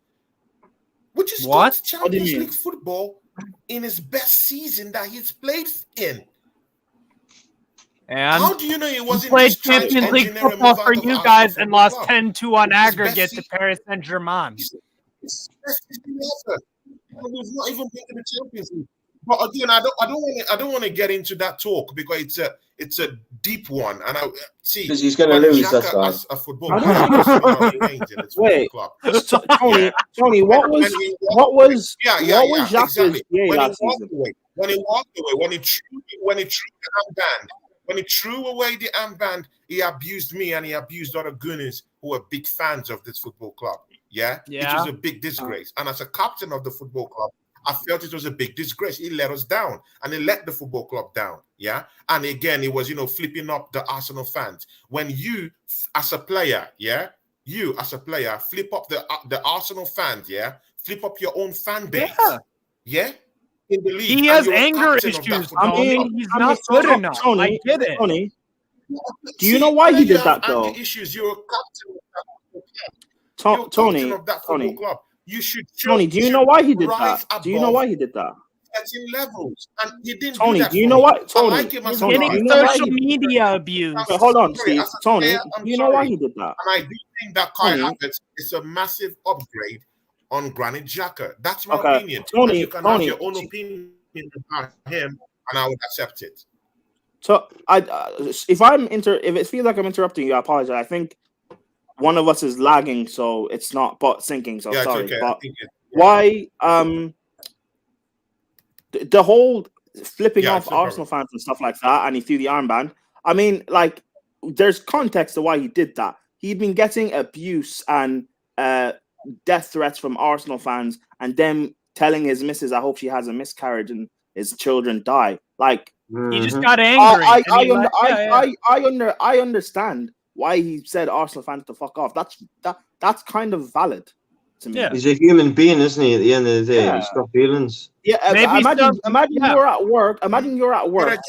Which is what Champions League football in his best season that he's played in. And how do you know he wasn't played Champions League football for you guys and lost 10-2 on aggregate to Paris Saint-Germain? It's best season ever. We've not even been to the Champions League. But again, I don't want to get into that talk because it's a deep one, and I see because he's going to lose. That's why. A football club. Wait, Tony, what was Xhaka's exactly. When he walked away, when he threw away the armband, he abused me and he abused other Gunners who are big fans of this football club. Yeah, it was a big disgrace, and as a captain of the football club, I felt it was a big disgrace. He let us down, and he let the football club down. Yeah, and again, it was flipping up the Arsenal fans. When you, as a player, flip up the Arsenal fans. Yeah, flip up your own fan base. Yeah. In the league, he has anger issues. I mean, he's not good enough. I get it. Tony, do you know why he did that though? Issues. You're a captain. Tony, of that football club. You should. Tony, do you know why he did that? Do you know why he did that? Certain levels, and he didn't. Tony, do that do you know what? Tony, he's getting social media abuse. Okay, hold on, Steve. Tony, do you know why he did that? And I do think that Kai Havertz is a massive upgrade on Granit Xhaka. That's my opinion. Tony, you can have your own opinion about him, and I would accept it. So, if it feels like I'm interrupting you, I apologize. I think one of us is lagging, so it's not syncing. So sorry. Okay. But why? The whole flipping off Arsenal fans and stuff like that, and he threw the armband. I mean, like, there's context to why he did that. He'd been getting abuse and death threats from Arsenal fans, and them telling his missus, "I hope she has a miscarriage," and his children die. Like he just got angry. I understand why he said Arsenal fans to fuck off. That's kind of valid to me. Yeah. He's a human being, isn't he? At the end of the day, Yeah. he's got feelings. Yeah, imagine you're at work. Imagine you're at work.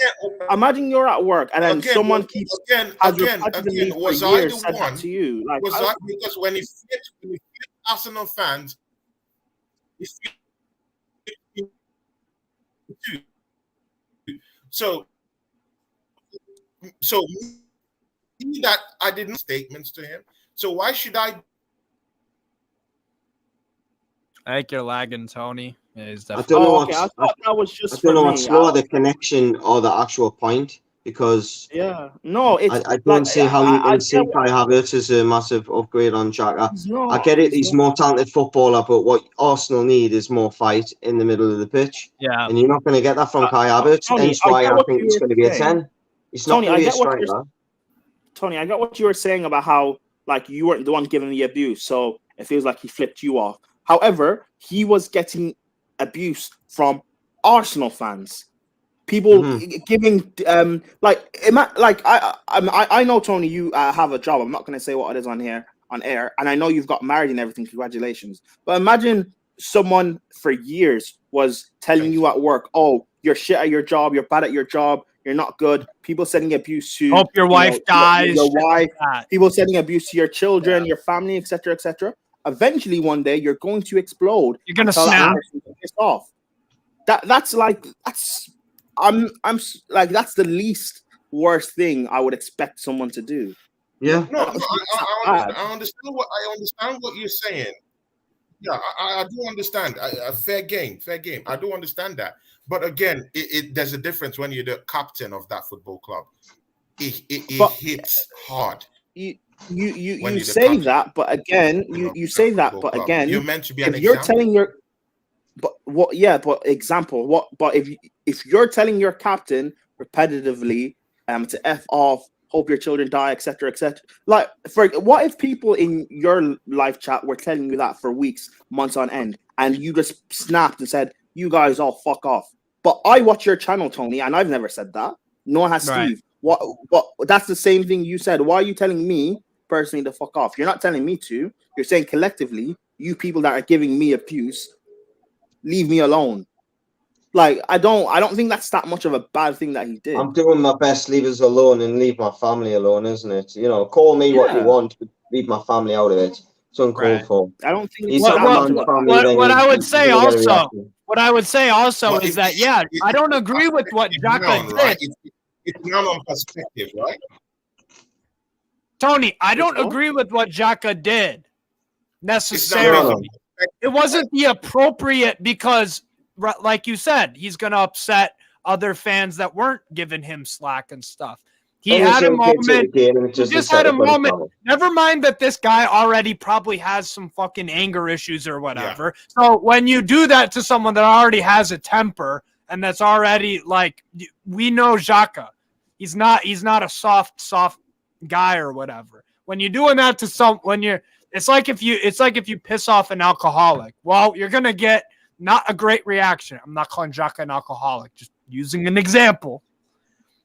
Imagine you're at work, and then someone keeps was I the one to you? Like, because when he flipped Arsenal fans, so that I didn't statements to him. So why should I? I think you're lagging, Tony. I don't know what's slower, the connection or the actual point, because I don't see how you can see Kai Havertz is a massive upgrade on Xhaka. I get it, he's more talented footballer, but what Arsenal need is more fight in the middle of the pitch. Yeah, and you're not going to get that from Kai Havertz. Hence why I think he's going to be a 10. He's not going to be a striker. Tony, I got what you were saying about how like you weren't the one giving the abuse, so it feels like he flipped you off. However, he was getting abuse from Arsenal fans, people giving I know, Tony, you have a job. I'm not going to say what it is on here on air, and I know you've got married and everything. Congratulations. But imagine someone for years was telling you at work, "Oh, you're shit at your job. You're bad at your job. You're not good." People sending abuse to hope your wife dies. Your wife. People sending abuse to your children, your family, etc., etc. Eventually, one day, you're going to explode. You're going to snap. Piss off. That's the least worst thing I would expect someone to do. Yeah. No, I understand what you're saying. Yeah, I do understand. Fair game. I do understand that. But again, there's a difference when you're the captain of that football club. It hits hard. You say that, but again, you say that, but again, you're meant to be an example. You're telling your, but what? Yeah, but example. What? But if you're telling your captain repetitively, to f off, hope your children die, etc., etc. Like, what if people in your live chat were telling you that for weeks, months on end, and you just snapped and said, "You guys all fuck off." But I watch your channel, Tony, and I've never said that. Nor has Steve. What? That's the same thing you said. Why are you telling me personally to fuck off? You're not telling me to. You're saying collectively, you people that are giving me abuse, leave me alone. Like, I don't think that's that much of a bad thing that he did. I'm doing my best, leave us alone and leave my family alone, isn't it? You know, call me what you want, but leave my family out of it. It's uncalled for. I don't think what I would say also is that I don't agree with what Xhaka did. Right? It's not on perspective, right? Tony, I don't agree with what Xhaka did necessarily. It wasn't the appropriate, because, like you said, he's going to upset other fans that weren't giving him slack and stuff. He had a moment. He just had a moment. Never mind that this guy already probably has some fucking anger issues or whatever. Yeah. So when you do that to someone that already has a temper and that's already, like, we know Xhaka. He's not a soft guy or whatever. When you're doing that to it's like if you piss off an alcoholic. Well, you're gonna get not a great reaction. I'm not calling Xhaka an alcoholic, just using an example.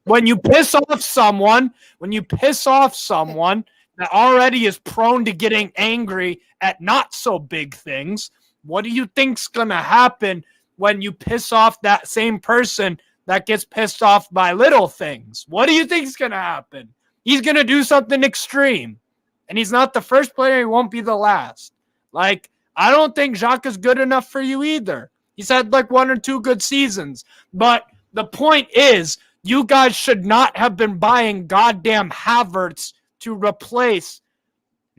When you piss off someone that already is prone to getting angry at not so big things, what do you think's gonna happen when you piss off that same person that gets pissed off by little things? What do you think's gonna happen? He's gonna do something extreme. And he's not the first player. He won't be the last. Like, I don't think Xhaka's good enough for you either. He's had like 1 or 2 good seasons. But the point is, you guys should not have been buying goddamn Havertz to replace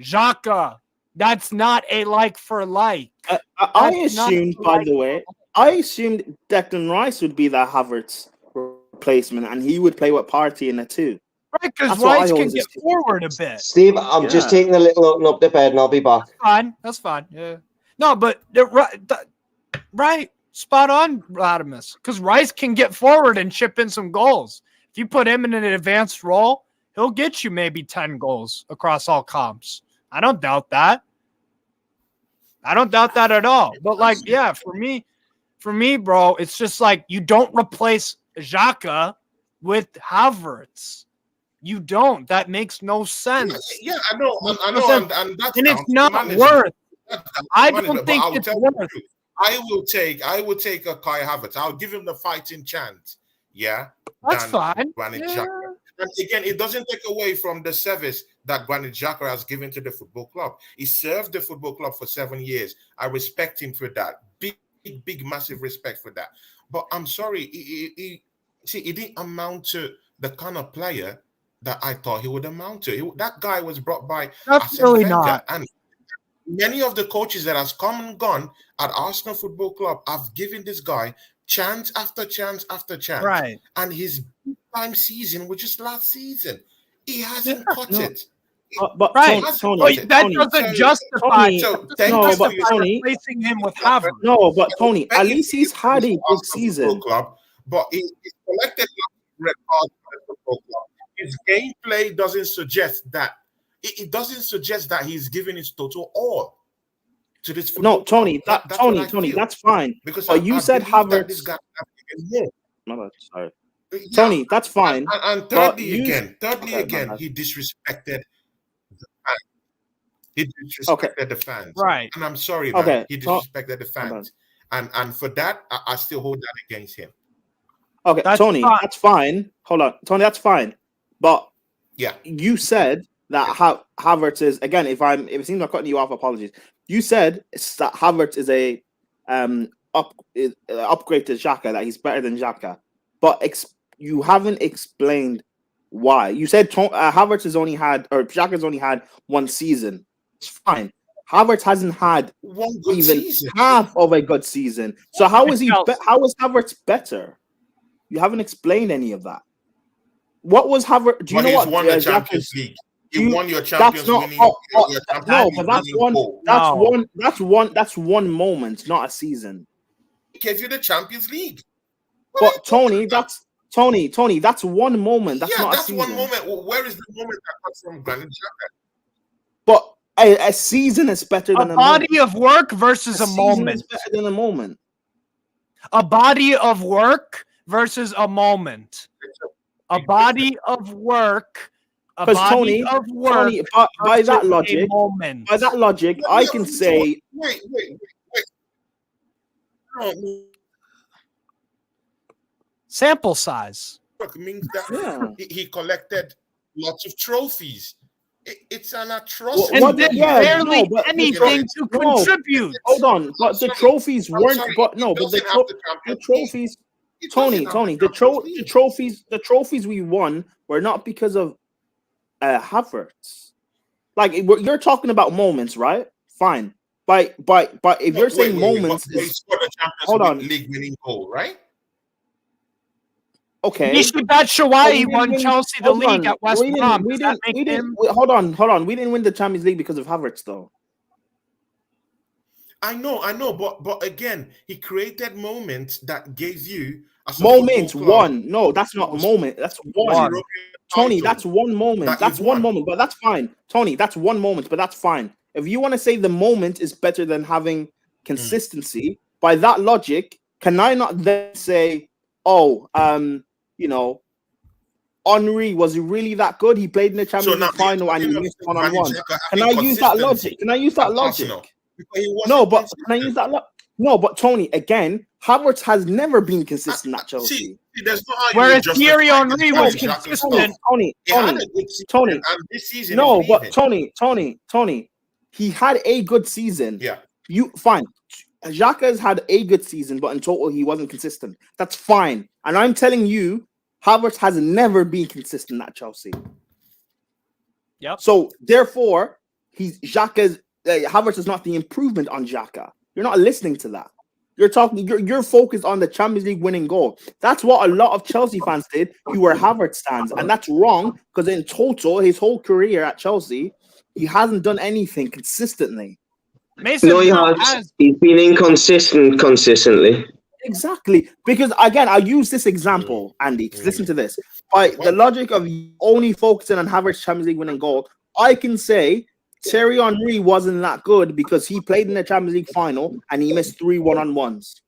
Xhaka. That's not a like for like. I assumed, by the way, Declan Rice would be that Havertz replacement, and he would play with Partey in it too. Right, because Rice can get forward a bit. Steve, I'm just taking a little open up the bed and I'll be back. That's fine. Yeah. No, but right. Spot on, Radimus. Because Rice can get forward and chip in some goals. If you put him in an advanced role, he'll get you maybe 10 goals across all comps. I don't doubt that. I don't doubt that at all. But, like, yeah, for me, for me, bro, it's just like you don't replace Xhaka with Havertz. You don't. That makes no sense. Yeah, I know, and that's it's not worth. I don't think it's worth. I will take a Kai Havertz. I'll give him the fighting chance. Yeah, that's fine. Yeah. And again, it doesn't take away from the service that Granit Xhaka has given to the football club. He served the football club for 7 years. I respect him for that. Big, massive respect for that. But I'm sorry, he didn't amount to the kind of player that I thought he would amount to. That guy was brought by Absolutely not. And many of the coaches that has come and gone at Arsenal Football Club have given this guy chance after chance after chance. Right. And his time season was just last season. He hasn't cut it. But right, Tony, that doesn't justify replacing him with Havertz. No, but Tony, at least he's had a good season. Club, but he's collected red cards for the football club. His gameplay doesn't suggest that. It doesn't suggest that he's giving his total all to this football. No, Tony, Tony, that's fine. Because but you said Havertz. This guy sorry. Yeah. Tony, that's fine. And thirdly again, he disrespected the fans. He disrespected the fans. Right. And I'm sorry, man. He disrespected the fans. And for that, I still hold that against him. Okay, Tony, that's fine. Hold on. Tony, that's fine. But yeah, you said that Havertz is, again, if it seems like cutting you off, apologies. You said that Havertz is a upgrade to Xhaka, that he's better than Xhaka. But you haven't explained why. You said Havertz has only had, or Xhaka's only had one season. It's fine. Havertz hasn't had even half of a good season. So how is Havertz better? You haven't explained any of that. What was Havertz? Do you know what? He's won the Champions League. You won your Champions League. No, but that's one moment, not a season. He gave you the Champions League. But Tony, that's one moment. That's not a season. One moment. Well, where is the moment that comes from Granit Xhaka? But a season is better than a body of work versus a moment. Is better than a moment. A body of work versus a moment. A body of work. Because Tony, by that logic, I can say. Wait. Sample size. Means that he collected lots of trophies. It's an atrocity. And barely anything to contribute. Hold on, but the trophies weren't. The trophies. Tony, the trophies we won were not because of Havertz. Like you're talking about moments, right? Fine, but if you're saying moments, hold on, league winning goal, right? Okay. Michy Batshuayi won Chelsea the league at West Brom. Hold on. We didn't win the Champions League because of Havertz, though. I know, but again, he created moments that gave you moments. One, no, that's not a moment. That's one. Tony, that's one moment. That's one moment, but that's fine. Tony, that's one moment, but that's fine. If you want to say the moment is better than having consistency, by that logic, can I not then say, Henry, was he really that good? He played in the Champions League final and he missed one-on-one. Can I use that logic? No, but can I use that logic? No, but Tony, again, Havertz has never been consistent at Chelsea. Whereas Thierry Henry was consistent. Tony. No, but Tony, he had a good season. Yeah. Fine. Xhaka's had a good season, but in total, he wasn't consistent. That's fine. And I'm telling you, Havertz has never been consistent at Chelsea. Yep. So, therefore, Havertz is not the improvement on Xhaka. You're not listening to that. You're focused on the Champions League winning goal. That's what a lot of Chelsea fans did who were Havertz fans. And that's wrong because in total, his whole career at Chelsea, he hasn't done anything consistently. Mason he's been inconsistent consistently. Exactly. Because again, I use this example, Andy, because listen to this. By the logic of only focusing on Havertz Champions League winning goal, I can say Thierry Henry wasn't that good because he played in the Champions League final and he missed 3 one-on-ones.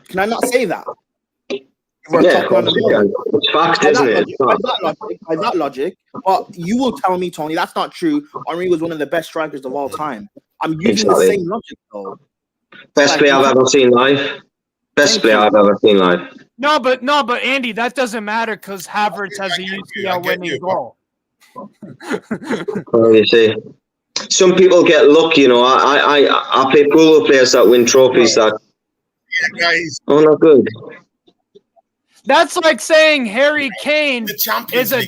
Can I not say that? Yeah, of course you can. It's fact, isn't it? By that logic, but you will tell me, Tony, that's not true. Henry was one of the best strikers of all time. I'm using the same logic, though. Best player I've ever seen live. Best player I've ever seen live. No, but Andy, that doesn't matter because Havertz has a UCL winning goal. Well, you see, some people get lucky. You know, I play pool with players that win trophies that. Yeah, guys. Oh, not good. That's like saying Harry Kane is a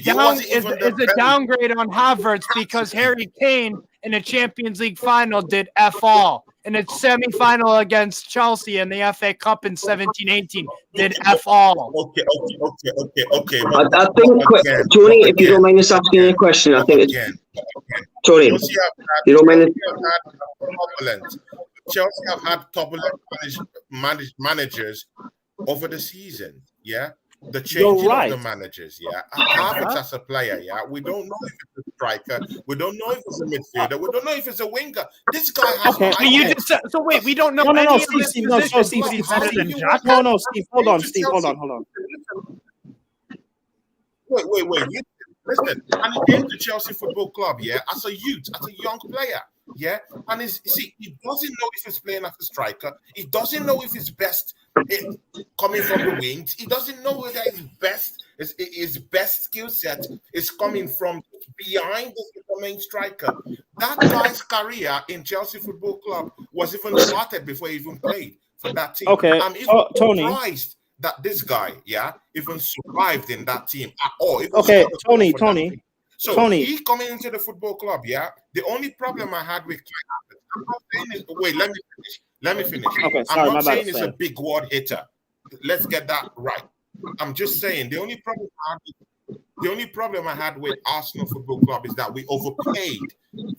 downgrade on Havertz because Harry Kane in a Champions League final did F all. In a semi-final against Chelsea in the FA Cup in 17-18 did F all. Okay. I think, Tony, if you don't mind us asking you a question, I think it's Tony. You don't mind? Chelsea have had turbulent managers over the season. Yeah, the changing of the managers. Yeah, Havertz as a player. Yeah, we don't know if it's a striker. We don't know if it's a midfielder. We don't know if it's a winger. This guy has. Okay, so wait, we don't know. No, Steve. No, Steve. Hold on. Wait. Listen, and he came to Chelsea Football Club, yeah, as a youth, as a young player, yeah, and he doesn't know if he's playing as a striker. He doesn't know if his best coming from the wings. He doesn't know whether his best skill set is coming from behind the main striker. That guy's career in Chelsea Football Club was even started before he even played for that team. Okay, I'm even Tony. That this guy, yeah, even survived in that team at all. Okay, Tony. So he coming into the football club, yeah. The only problem I had with I'm not saying wait, let me finish. Okay, sorry, I'm not saying he's a big word hitter. Let's get that right. I'm just saying the only problem I had with Arsenal Football Club is that we overpaid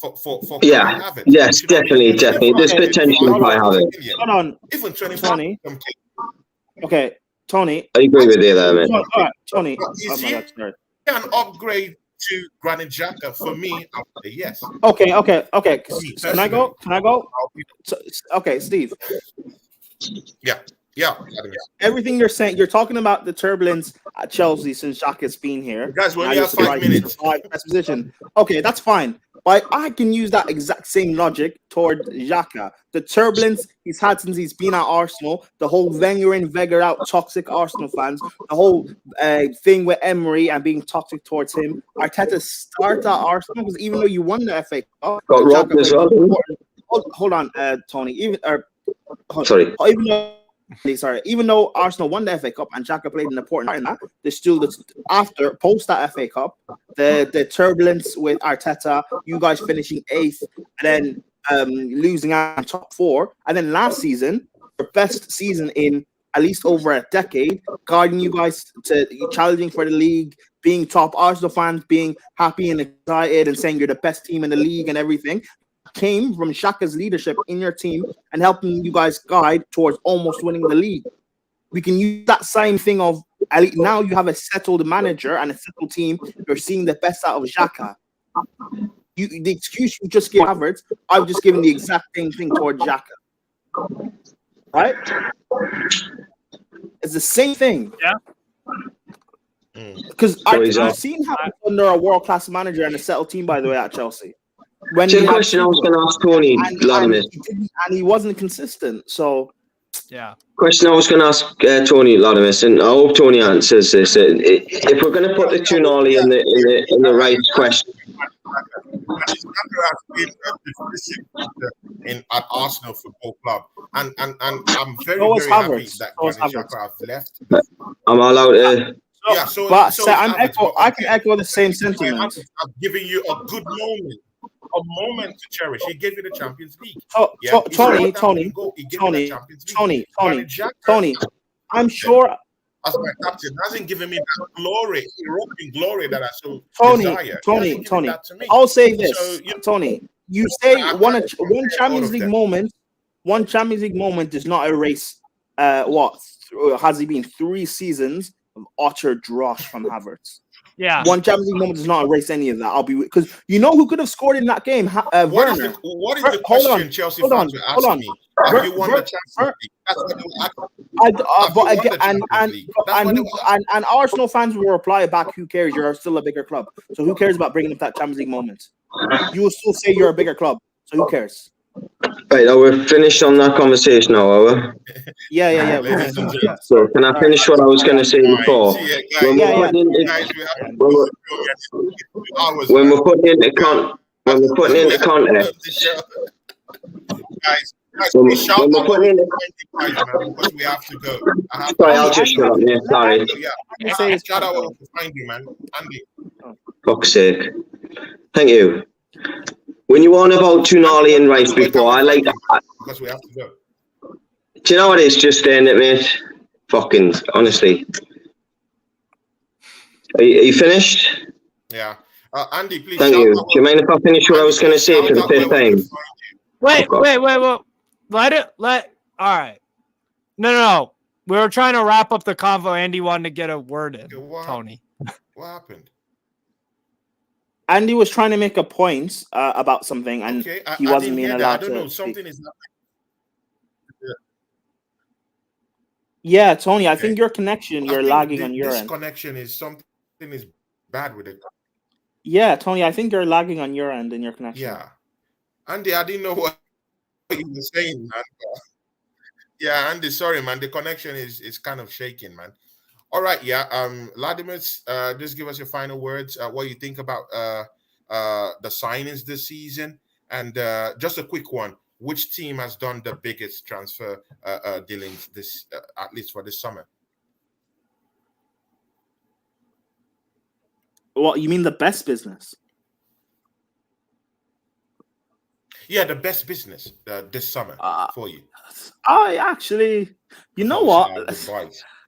for Havertz. Yes, definitely. There's potential by Havertz. Hold on, even 20. Okay, Tony. I agree with you there, man. All right, Tony. Is he an upgrade to Granit Xhaka? For me, I would say yes. Okay. Can I go? Okay, Steve. Yeah. Everything you're saying, you're talking about the turbulence at Chelsea since Xhaka's been here. Guys, we only have 5 minutes. Best position. Okay, that's fine. But I can use that exact same logic toward Xhaka. The turbulence he's had since he's been at Arsenal, the whole Wenger in, Wenger out, toxic Arsenal fans, the whole thing with Emery and being toxic towards him. Arteta started at Arsenal because even though you won the FA Cup, got robbed as well. Hold on, Tony. Even though Arsenal won the FA Cup and Xhaka played an important part in that, there's still post that FA Cup, the turbulence with Arteta, you guys finishing 8th, and then losing out in top 4, and then last season, your best season in at least over a decade, guiding you guys to challenging for the league, being top Arsenal fans, being happy and excited, and saying you're the best team in the league and everything. Came from Xhaka's leadership in your team and helping you guys guide towards almost winning the league. We can use that same thing of now you have a settled manager and a settled team. You're seeing the best out of Xhaka. The excuse you just gave Havertz, I've just given the exact same thing towards Xhaka. Right? It's the same thing. Yeah. Because I've seen Havertz under a world-class manager and a settled team, by the way, at Chelsea. The question I was going to ask Tony, and he wasn't consistent. So, yeah. Question I was going to ask Tony Latimus, and I hope Tony answers this. If we're going to put the Tunali in the right question, at Arsenal Football Club, and I'm very happy that Granit Xhaka have left. I'm allowed to. I can echo the same sentiment. I'm giving you a good moment to cherish. He gave you the Champions League. Tony. I'm sure. As my captain, hasn't given me that glory, European glory that I so desire. Tony. I'll say this, so, Tony. You say one Champions League moment. One Champions League moment does not erase what has he been 3 seasons utter dross from Havertz. Yeah. One Champions League moment does not erase any of that. I'll be because you know who could have scored in that game? What is Werner. the question Chelsea fans were asking me? Have you won the Champions League? That's what they were asking. And Arsenal fans will reply back, "Who cares? You're still a bigger club. So who cares about bringing up that Champions League moment? You will still say you're a bigger club. So who cares?" Right, now we're finished on that conversation now, are we? Yeah. So can I finish what I was going to say before? When we're putting into context, when we're putting into context, we have to go. Sorry, I'll just shut up. Yeah, sorry. Shout out to find you, man. Andy. Fuck's sake. Thank you. When you on about Tonali and Rice before, I like that. Because we have to go. Do you know what it is? Just saying it, mate. Fucking, honestly. Are you finished? Yeah. Andy, please. Thank you. Do you mind if I finish what I was going to say for the fifth time? Wait. All right. No. We were trying to wrap up the convo. Andy wanted to get a word in, Tony. What happened? Andy was trying to make a point about something, and he wasn't being allowed to. I don't know. Something is happening. Yeah, Tony, I think your connection, you're lagging on your end. This connection is something is bad with it. Yeah, Tony, I think you're lagging on your end in your connection. Yeah. Andy, I didn't know what you were saying, man. Yeah, Andy, sorry, man. The connection is kind of shaking, man. All right, yeah. Vladimir, just give us your final words. What you think about the signings this season, and just a quick one. Which team has done the biggest transfer dealings this, at least for this summer? Well, you mean the best business? Yeah, the best business this summer for you. I actually, you know what?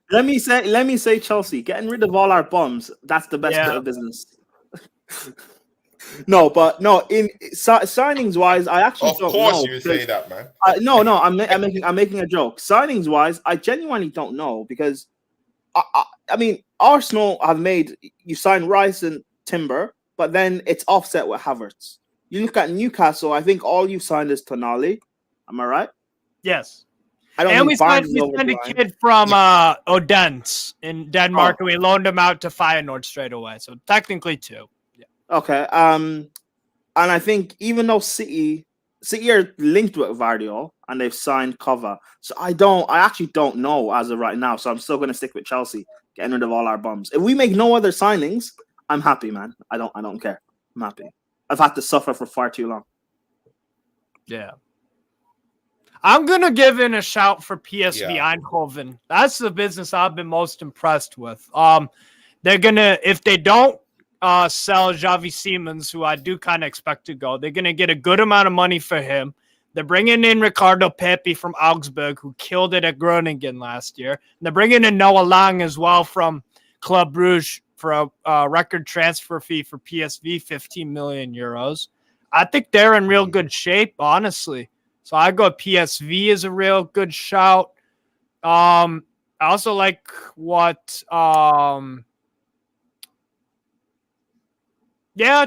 Let me say Chelsea getting rid of all our bums. That's the best bit of business. No, in signings wise, I actually don't know. Of course, you say that, man. No, I'm making a joke. Signings wise, I genuinely don't know because I mean Arsenal have you sign Rice and Timber, but then it's offset with Havertz. You look at Newcastle, I think all you signed is Tonali. Am I right? Yes. And we signed a kid from Odense in Denmark, and we loaned him out to Feyenoord straight away. So technically 2. Yeah. Okay. And I think even though City are linked with Vardiol and they've signed Kova, so I actually don't know as of right now. So I'm still going to stick with Chelsea, getting rid of all our bums. If we make no other signings, I'm happy, man. I don't care. I'm happy. I've had to suffer for far too long. Yeah. I'm going to give in a shout for PSV Eindhoven. That's the business I've been most impressed with. They're going to, if they don't sell Xavi Simons, who I do kind of expect to go, they're going to get a good amount of money for him. They're bringing in Ricardo Pepi from Augsburg, who killed it at Groningen last year. And they're bringing in Noah Lang as well from Club Brugge for a record transfer fee for PSV, 15 million euros. I think they're in real good shape, honestly. So I go PSV is a real good shout. I also like what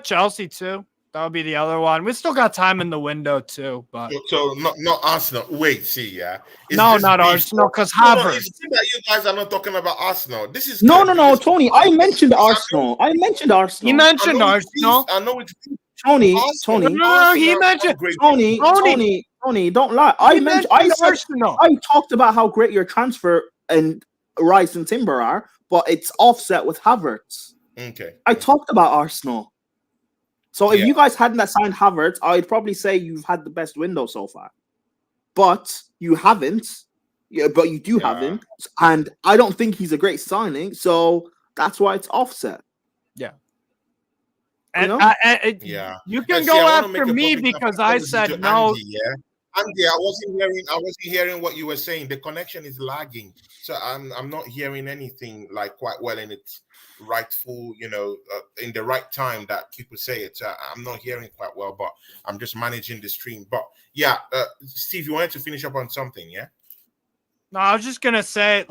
Chelsea too. That would be the other one. We still got time in the window too, but so not Arsenal. Wait, see, not Arsenal because Havertz. It seems that you guys are not talking about Arsenal. This is no, Tony. I mentioned Arsenal. He mentioned Arsenal. I know it's Tony. No, he mentioned Tony, don't lie. I talked about how great your transfer and Rice and Timber are, but it's offset with Havertz. Okay. I talked about Arsenal. So if you guys hadn't signed Havertz, I'd probably say you've had the best window so far. But you haven't. Yeah, but you do have him. And I don't think he's a great signing. So that's why it's offset. Yeah. And you can go after me because I said no. Andy, I wasn't hearing what you were saying. The connection is lagging, so I'm not hearing anything like quite well in its rightful, in the right time that people say it. I'm not hearing quite well, but I'm just managing the stream. But Steve, you wanted to finish up on something, yeah? No, I was just gonna say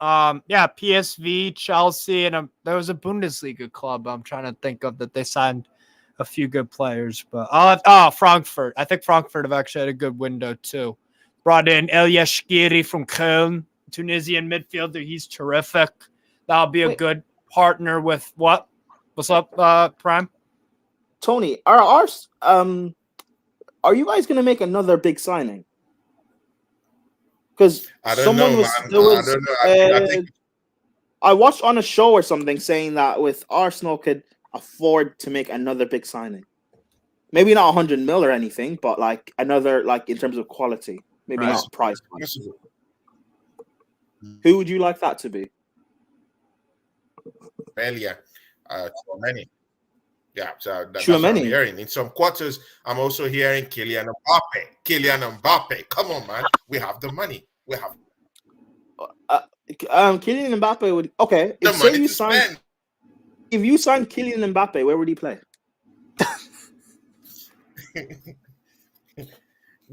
PSV, Chelsea, and there was a Bundesliga club I'm trying to think of that they signed a few good players. But Frankfurt. I think Frankfurt have actually had a good window too. Brought in Elia Shkiri from Köln, Tunisian midfielder. He's terrific. That'll be a good partner with what? What's up, Prime? Tony, are you guys going to make another big signing? Because someone was, man. I don't know. I think I watched on a show or something saying that with Arsenal could afford to make another big signing. Maybe not 100 mil or anything, but like another, like in terms of quality, maybe not price. Who would you like that to be? Earlier, many. Yeah, so that's what I'm hearing. In some quarters, I'm also hearing Kylian Mbappe. Come on, man. We have the money. We have Kylian Mbappe would if you signed Kylian Mbappe, where would he play?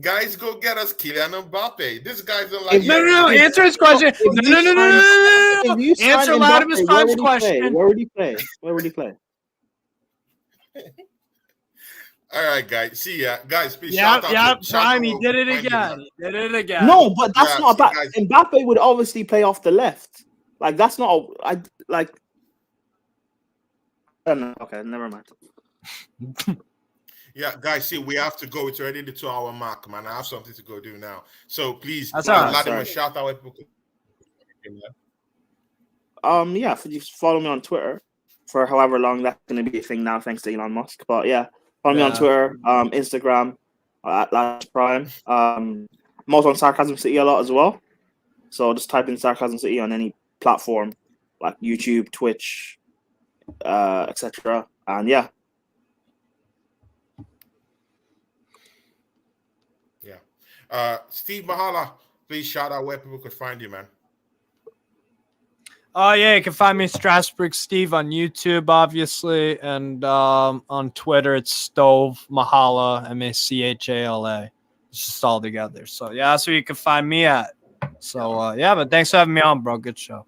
Guys, go get us Kylian Mbappe. This guy's like no. Answer his question. No. Answer Latimer's Prime's question. Where would he play? Where would he play? All right, guys. See ya, guys. Please Prime. He did it again. No, but that's not bad. Mbappe would obviously play off the left. Like that's not. I don't know. Okay, never mind. Yeah, guys. See, we have to go. It's already the 2-hour mark, man. I have something to go do now. So please, Latimer, shout out people. Just follow me on Twitter for however long that's going to be a thing now, thanks to Elon Musk. But yeah. Follow me on Twitter, Instagram, at Last Prime. I'm also on Sarcasm City a lot as well. So just type in Sarcasm City on any platform, like YouTube, Twitch, etc. And yeah. Steve Mahala, please shout out where people could find you, man. You can find me Strasbourg Steve on YouTube, obviously, and on Twitter it's Stove Mahala, Machala. It's just all together. So that's where you can find me at. So but thanks for having me on, bro. Good show.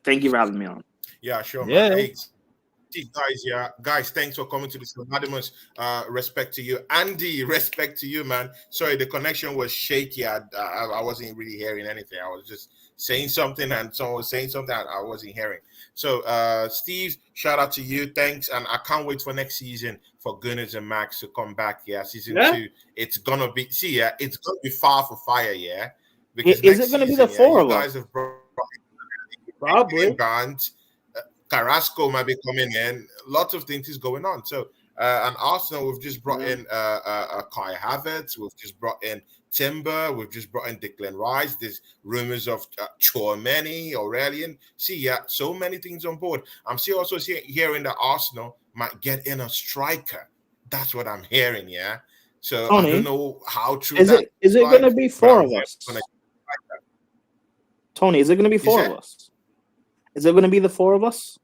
Thank you for having me on. Yeah, sure. Man. Hey, guys, thanks for coming to this. Anonymous, respect to you. Andy, respect to you, man. Sorry, the connection was shaky. I wasn't really hearing anything. I was just saying something and someone was saying something I wasn't hearing. So, Steve, shout out to you. Thanks. And I can't wait for next season for Gunnerz and Magz to come back. Yeah, season 2. It's going to be, it's going to be far for fire. Yeah. Because is it going to be the 4 of us? Probably. Carrasco might be coming in. Lots of things is going on. So, and Arsenal, we've just brought in Kai Havertz. We've just brought in Timber. We've just brought in Declan Rice. There's rumors of Chouameni, Aurelian. So many things on board. I'm still also hearing that Arsenal might get in a striker. That's what I'm hearing, yeah? So, Tony, I don't know how true is it going to be 4 of us? Tony, is it going to be 4 of us? Is it going to be the 4 of us?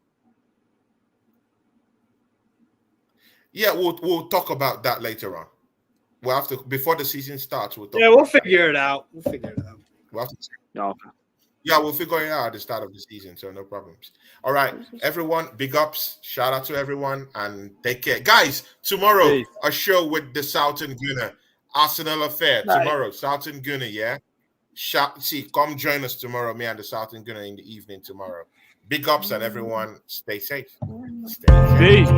Yeah, we'll talk about that later on. We'll have to before the season starts. We'll figure it out. We'll have to. Yeah, we'll figure it out at the start of the season, so no problems. All right, everyone, big ups. Shout out to everyone and take care. Guys, tomorrow, a show with the Southern Gunner. Arsenal Affair. Nice. Tomorrow, Southern Gunner, yeah? Come join us tomorrow, me and the Southern Gunner in the evening tomorrow. Big ups and everyone, stay safe. Peace.